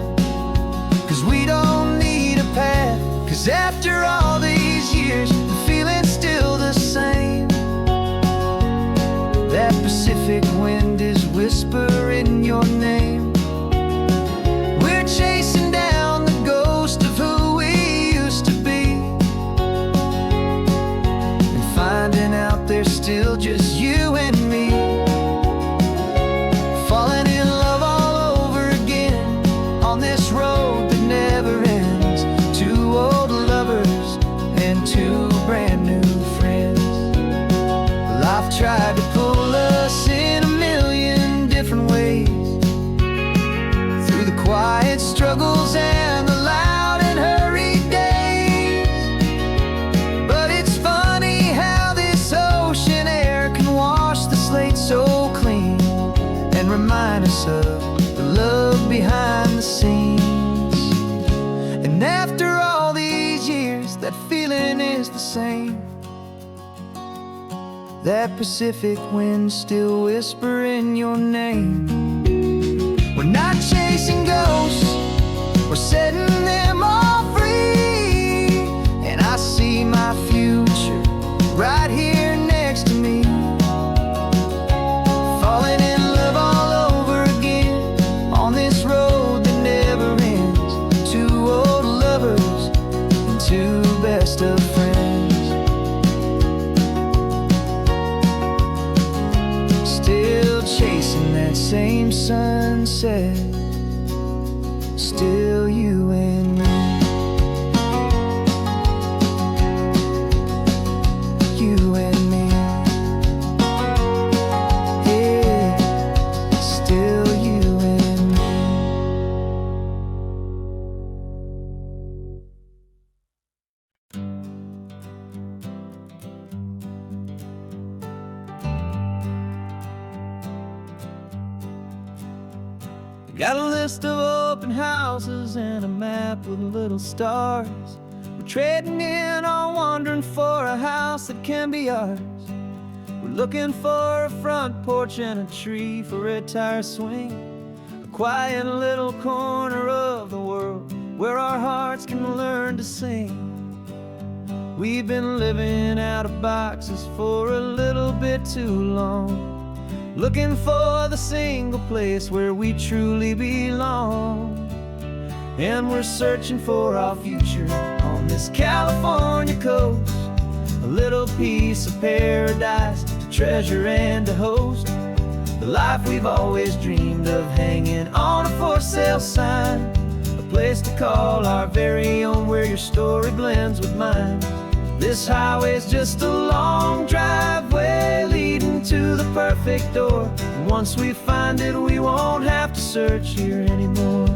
Cause we don't need a path, cause after all these years, the feeling's still the same. That Pacific wind is whispering your name. We're chasing down the ghost of who we used to be, and finding out there's still just you and me. Falling in love all over again on this road that never ends. Two old lovers and two brand new friends. Life tried to pull us in a million different ways, through the quiet struggles and the loud and hurried days. But it's funny how this ocean air can wash the slate so clean, and remind us of the love behind the scenes. And after all these years, that feeling is the same. That Pacific wind still whispering your name. We're not chasing ghosts, we're setting them all free. And I see my future right here next to me. Falling in love all over again on this road that never ends. Two old lovers and two best of friends. Still chasing that same sunset, still you and me. You and me. Got a list of open houses and a map with little stars. We're trading in on wandering for a house that can be ours. We're looking for a front porch and a tree for a tire swing, a quiet little corner of the world where our hearts can learn to sing. We've been living out of boxes for a little bit too long, looking for the single place where we truly belong. And we're searching for our future on this California coast, a little piece of paradise to treasure and to host, the life we've always dreamed of hanging on a for sale sign, a place to call our very own where your story blends with mine. This highway's just a long driveway leading to the perfect door. And once we find it, we won't have to search here anymore.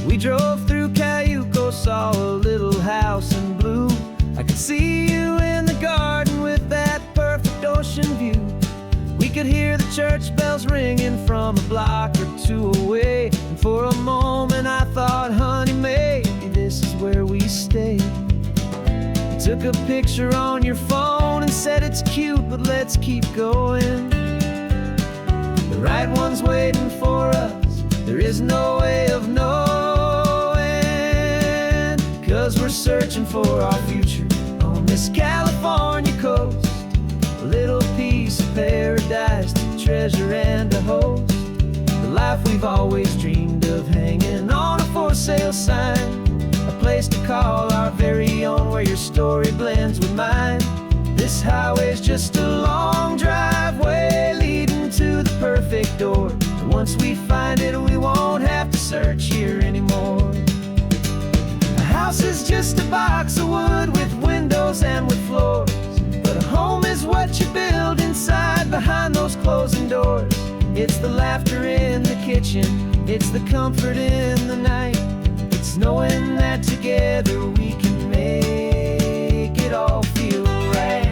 We drove through Cayuco, saw a little house in blue. I could see you in the garden with that perfect ocean view. We could hear the church bells ringing from a block or two away. And for a moment I thought, honey, maybe this is where we stay. You took a picture on your phone and said it's cute, but let's keep going. The right one's waiting for us, there is no way of knowing, 'cause we're searching for our future on this California coast, a little piece of paradise to treasure and to host, the life we've always dreamed of hanging on a for sale sign, a place to call our very own where your story blends with mine. This highway's just a long driveway leading to the perfect door. And once we find it, we won't have to search here anymore. A house is just a box of wood with windows and with floors, but a home is what you build inside behind those closing doors. It's the laughter in the kitchen, it's the comfort in the night, it's knowing that together we can make it all feel right.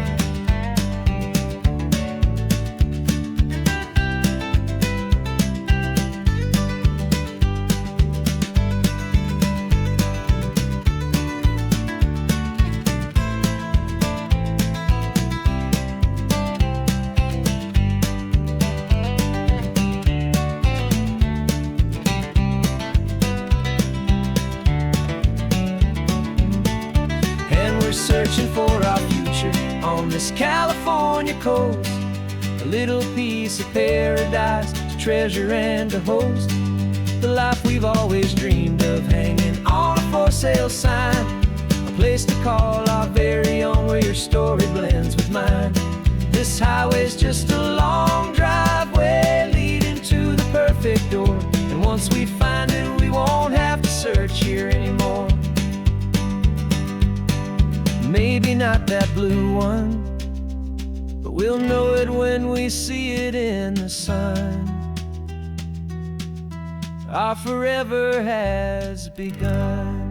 Searching for our future on this California coast, a little piece of paradise to treasure and to host, the life we've always dreamed of hanging on a for sale sign, a place to call our very own where your story blends with mine. This highway's just a long driveway leading to the perfect door, and once we find it, we won't have to search here anymore. Maybe not that blue one, but we'll know it when we see it in the sun. Our forever has begun.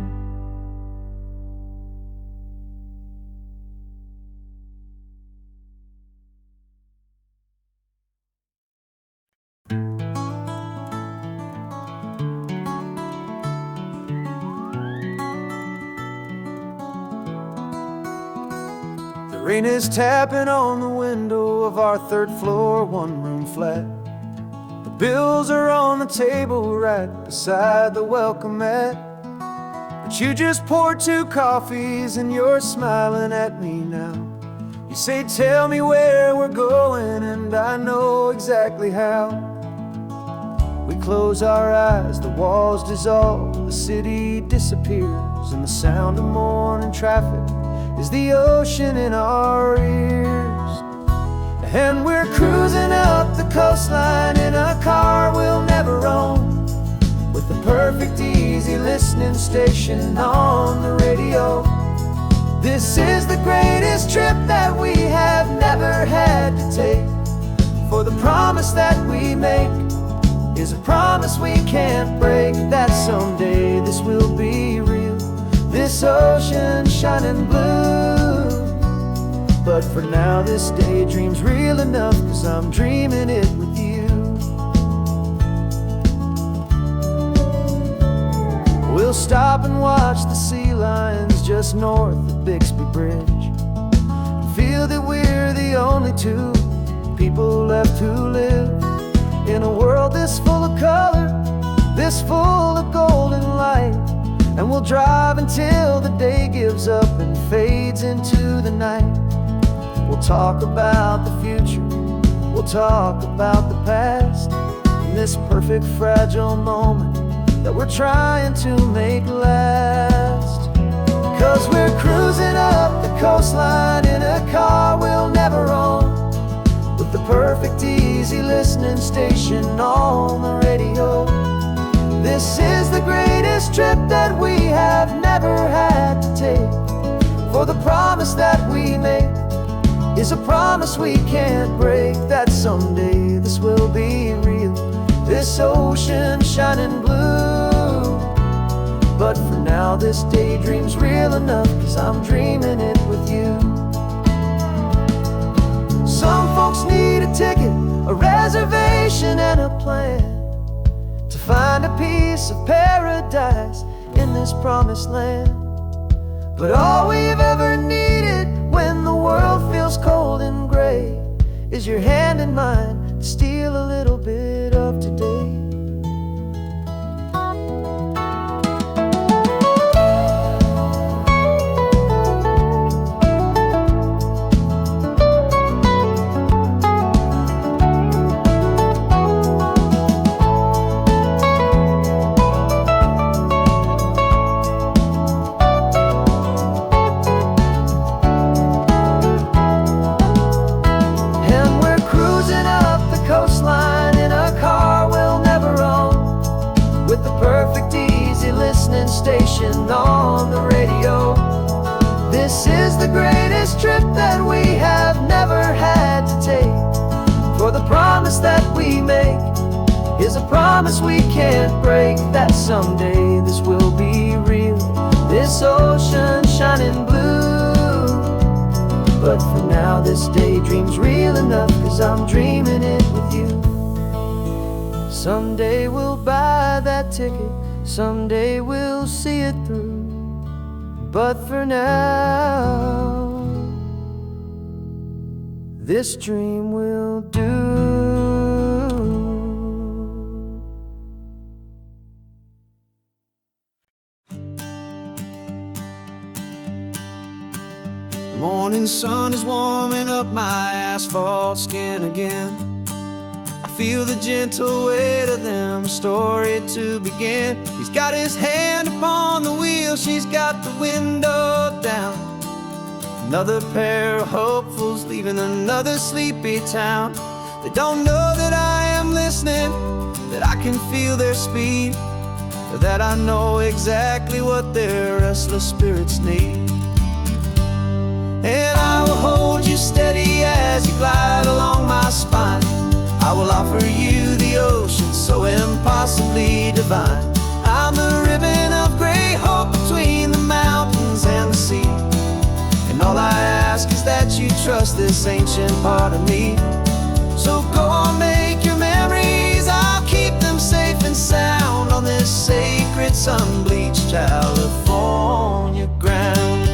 Rain is tapping on the window of our third floor, one-room flat. The bills are on the table right beside the welcome mat. But you just poured 2 coffees and you're smiling at me now. You say, tell me where we're going, and I know exactly how. We close our eyes, the walls dissolve, the city disappears, and the sound of morning traffic is the ocean in our ears. And we're cruising up the coastline in a car we'll never own, with the perfect easy listening station on the radio. This is the greatest trip that we have never had to take, for the promise that we make is a promise we can't break, that someday this will be real, this ocean shining blue. But for now this daydream's real enough, 'cause I'm dreaming it with you. We'll stop and watch the sea lions just north of Bixby Bridge, and feel that we're the only two people left who live in a world this full of color, this full of golden light. And we'll drive until the day gives up and fades into the night. We'll talk about the future, we'll talk about the past, in this perfect fragile moment that we're trying to make last. 'Cause we're cruising up the coastline in a car we'll never own, with the perfect easy listening station on the radio. This is the greatest trip that we have never had to take, for the promise that we make is a promise we can't break, that someday this will be real, this ocean shining blue. But for now this daydream's real enough, 'cause I'm dreaming it with you. Some folks need a ticket, a reservation and a plan, to find a piece of paradise in this promised land. But all we've ever needed when the world feels cold and gray is your hand in mine to steal a little bit of today. Station on the radio. This is the greatest trip that we have never had to take, for the promise that we make is a promise we can't break, that someday this will be real, this ocean shining blue. But for now this daydream's real enough, 'cause I'm dreaming it with you. Someday we'll buy that ticket, someday we'll see it through. But for now, this dream will do. The morning sun is warming up my asphalt skin again. Feel the gentle weight of them, a story to begin. He's got his hand upon the wheel, she's got the window down. Another pair of hopefuls leaving another sleepy town. They don't know that I am listening, that I can feel their speed, or that I know exactly what their restless spirits need. And I will hold you steady as you glide along my spine. I will offer you the ocean so impossibly divine. I'm the ribbon of gray hope between the mountains and the sea, and all I ask is that you trust this ancient part of me. So go on, make your memories, I'll keep them safe and sound on this sacred sun-bleached California ground.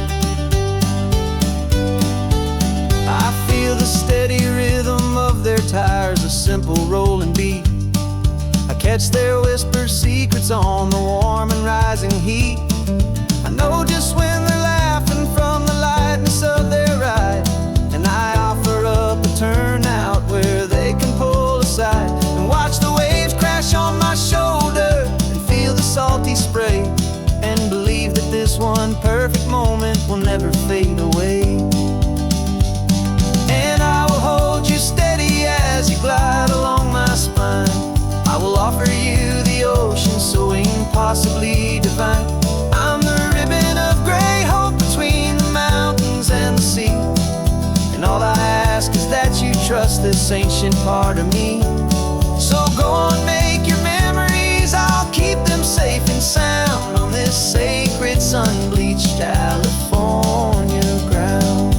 I feel the steady rhythm of their tires, a simple rolling beat. I catch their whispered secrets on the warm and rising heat. I know just when they're laughing from the lightness of their ride, and I offer up a turnout where they can pull aside and watch the waves crash on my shoulder and feel the salty spray, and believe that this one perfect moment will never fade away. As you glide along my spine, I will offer you the ocean so impossibly divine. I'm the ribbon of gray hope between the mountains and the sea, and all I ask is that you trust this ancient part of me. So go on, make your memories, I'll keep them safe and sound on this sacred sun-bleached California ground.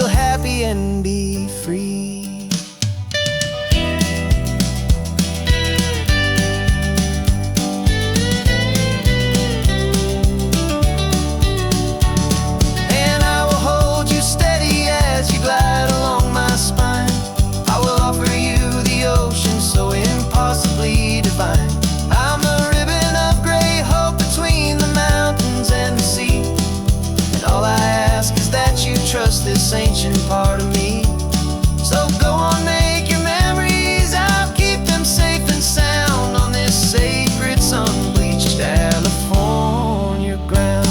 feel happy and be free. And I will hold you steady as you glide along my spine. I will offer you the ocean so impossibly divine. I'm a ribbon of gray hope between the mountains and the sea. And all I ask is that you trust this ancient part of me. So go on, make your memories, I'll keep them safe and sound on this sacred sun-bleached California ground.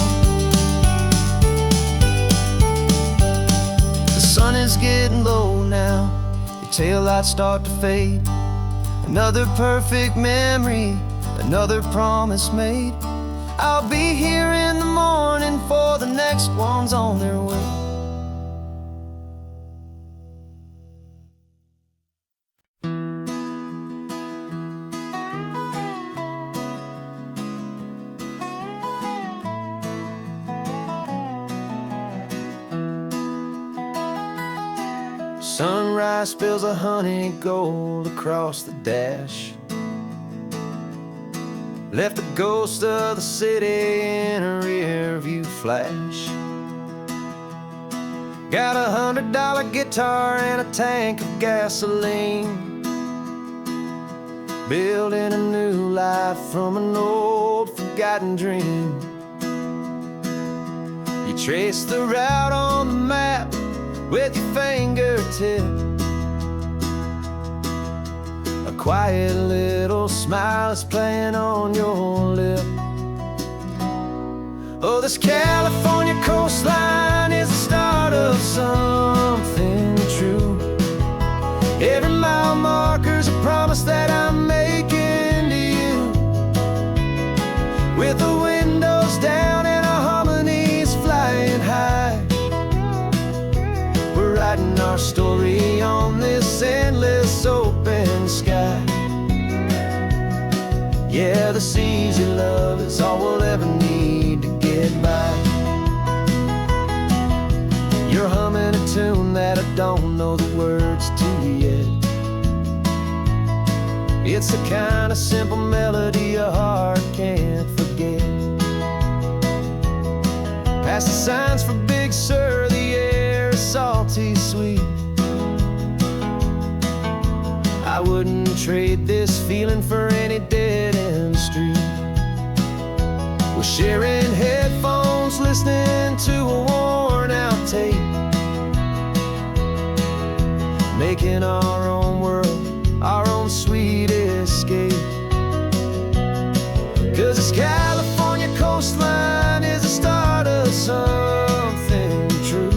The sun is getting low now, your taillights start to fade. Another perfect memory, another promise made. I'll be here in the morning for the next ones on their way. Sunrise spills a honey gold across the dash. Left the ghost of the city in a rear view flash. Got $100 guitar and a tank of gasoline. Building a new life from an old forgotten dream. You trace the route on the map with your fingertip. A quiet little smile is playing on your lip. Oh, this California coastline is the start of something true. Every mile marker's a promise that I'm making to you. With the windows down and our harmonies flying high, we're writing our story on this endless open sky. Yeah, this easy love is all we'll ever need to get by. You're humming a tune that I don't know the words to yet. It's the kind of simple melody a heart can't forget. Past the signs for Big Sur, the air is salty sweet. I wouldn't trade this feeling for any dead-end street. We're sharing headphones, listening to a worn-out tape, making our own world, our own sweet escape. 'Cause this California coastline is the start of something true.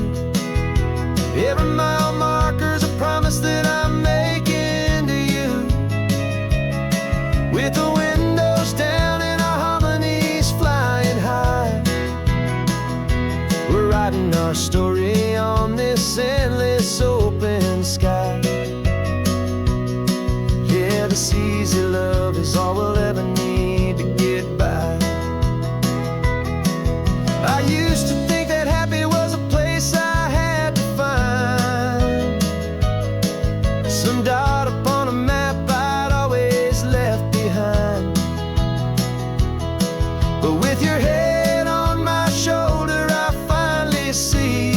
Every mile marker's a promise that I'm making to you. With the windows down and our harmonies flying high, we're writing our story on this endless open sky. Yeah, this easy love is all we'll ever need to get by. I used to think that happy was a place I had to find, some dot upon a map I'd always left behind. But with your head on my shoulder, I finally see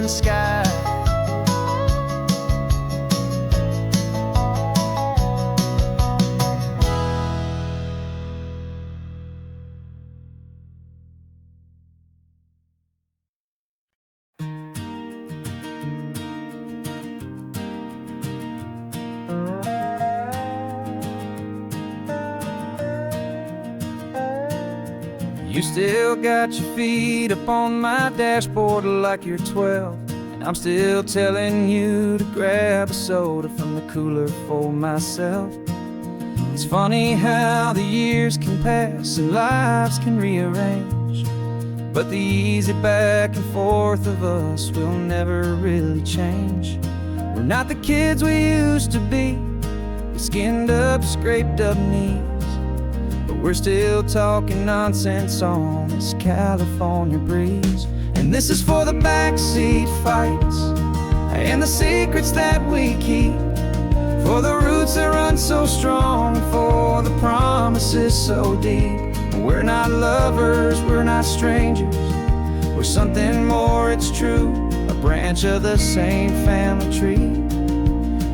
southern sky. You still got your feet up on my dashboard like you're 12, and I'm still telling you to grab a soda from the cooler for myself. It's funny how the years can pass and lives can rearrange, but the easy back and forth of us will never really change. We're not the kids we used to be, with skinned up, scraped up knees, but we're still talking nonsense on this California breeze. And this is for the backseat fights and the secrets that we keep, for the roots that run so strong, for the promises so deep. We're not lovers, we're not strangers, we're something more, it's true. A branch of the same family tree,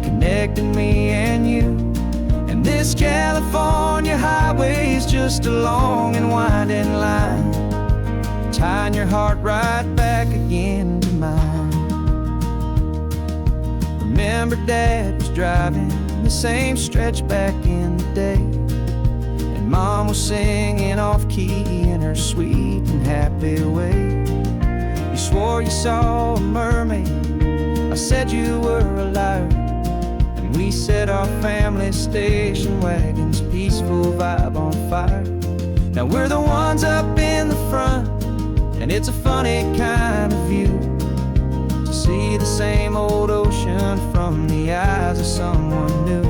connecting me and you. And this California highway is just a long and winding line, tying your heart right back again to mine. Remember Dad was driving the same stretch back in the day, and Mom was singing off-key in her sweet and happy way. You swore you saw a mermaid, I said you were a liar, and we set our family station wagon's peaceful vibe on fire. Now we're the ones up in the front, and it's a funny kind of view to see the same old ocean from the eyes of someone new.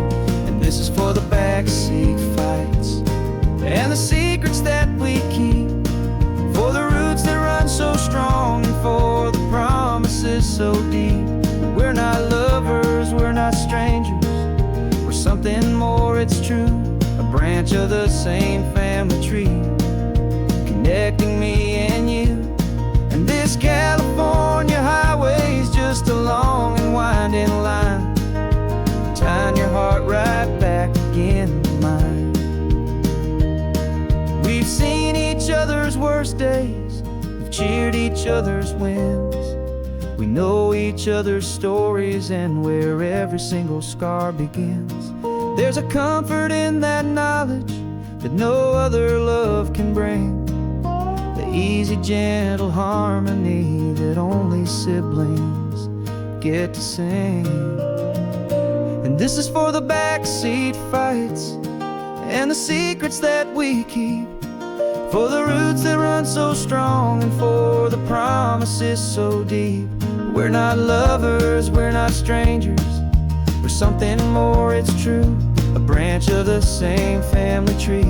And this is for the backseat fights and the secrets that we keep, for the roots that run so strong, and for the promises so deep. We're not lovers, we're not strangers, we're something more, it's true. A branch of the same family tree, connecting me and you. And this California highway is just a long and winding line, tying your heart right back again to mine. We've seen each other's worst days, we've cheered each other's wins, we know each other's stories and where every single scar begins. There's a comfort in that knowledge that no other love can bring, the easy, gentle harmony that only siblings get to sing. And this is for the backseat fights and the secrets that we keep, for the roots that run so strong, and for the promises so deep. We're not lovers, we're not strangers, we're something more, it's true. A branch of the same family tree,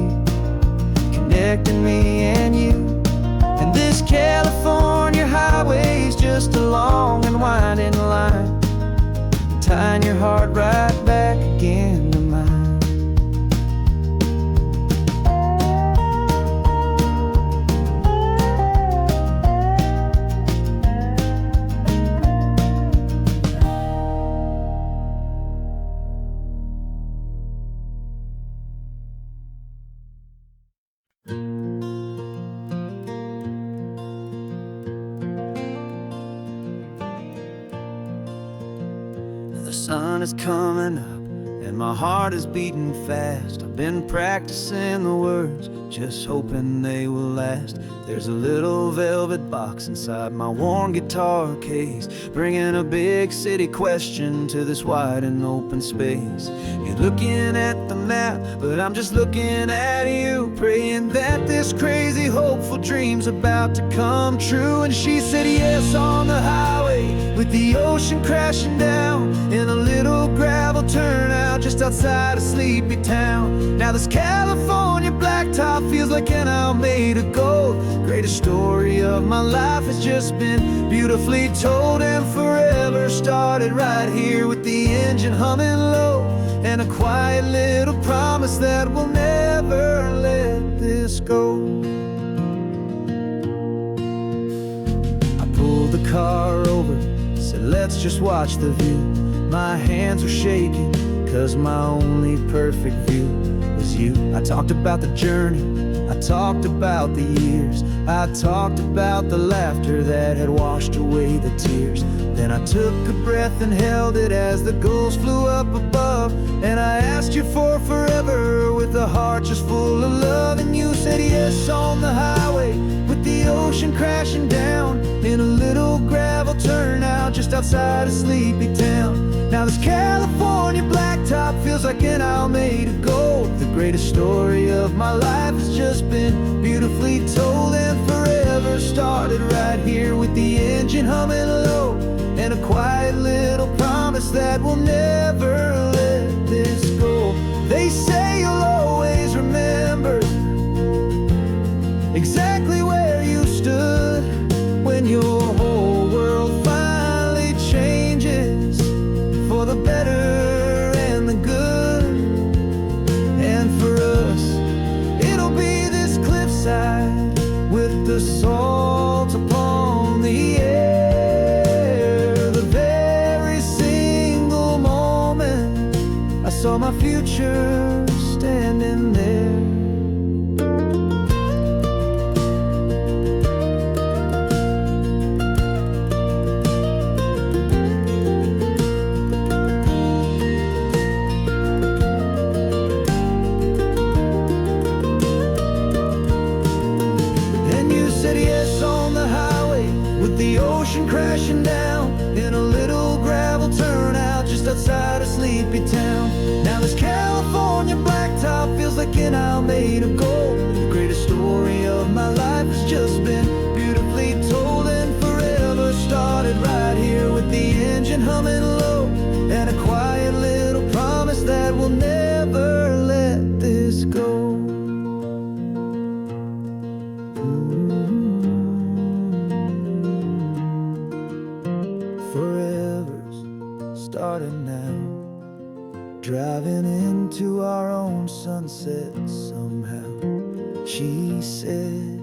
connecting me and you. And this California highway is just a long and winding line, tying your heart right back again to mine. The sun is coming up and my heart is beating fast. I've been practicing the words, just hoping they will last. There's a little velvet box inside my worn guitar case, bringing a big city question to this wide and open space. You're looking at the map, but I'm just looking at you, praying that this crazy hopeful dream's about to come true. And she said yes on the highway, with the ocean crashing down in a little gravel turnout just outside a sleepy town. Now this California blacktop feels like an hour made of gold. Greatest story of my life has just been beautifully told, and forever started right here with the engine humming low, and a quiet little promise that we'll never let this go. I pulled the car over and let's just watch the view. My hands were shaking, cause my only perfect view was you. I talked about the journey, I talked about the years, I talked about the laughter that had washed away the tears. Then I took a breath and held it as the gulls flew up above, and I asked you for forever with a heart just full of love. And you said yes on the highway with the ocean crashing down in a little gravel turnout just outside of sleepy town. Now this California blacktop feels like an Isle made of gold. The greatest story of my life has just been beautifully told, and forever started right here with the engine humming low, and a quiet little promise that we'll never let this go. They say you'll always remember exactly where you stood when your whole world finally changes for the better and the good. And for us, it'll be this cliffside with the salt upon the air. The very single moment I saw my future standing there. Said yes on the highway with the ocean crashing down in a little gravel turnout just outside of sleepy town. Now this California blacktop feels like an Isle made of gold. The greatest story of my life has just been beautifully told, and forever started right here with the engine humming low, and a quiet little promise that we'll never let this go. Forever's started now, driving into our own sunset somehow. She said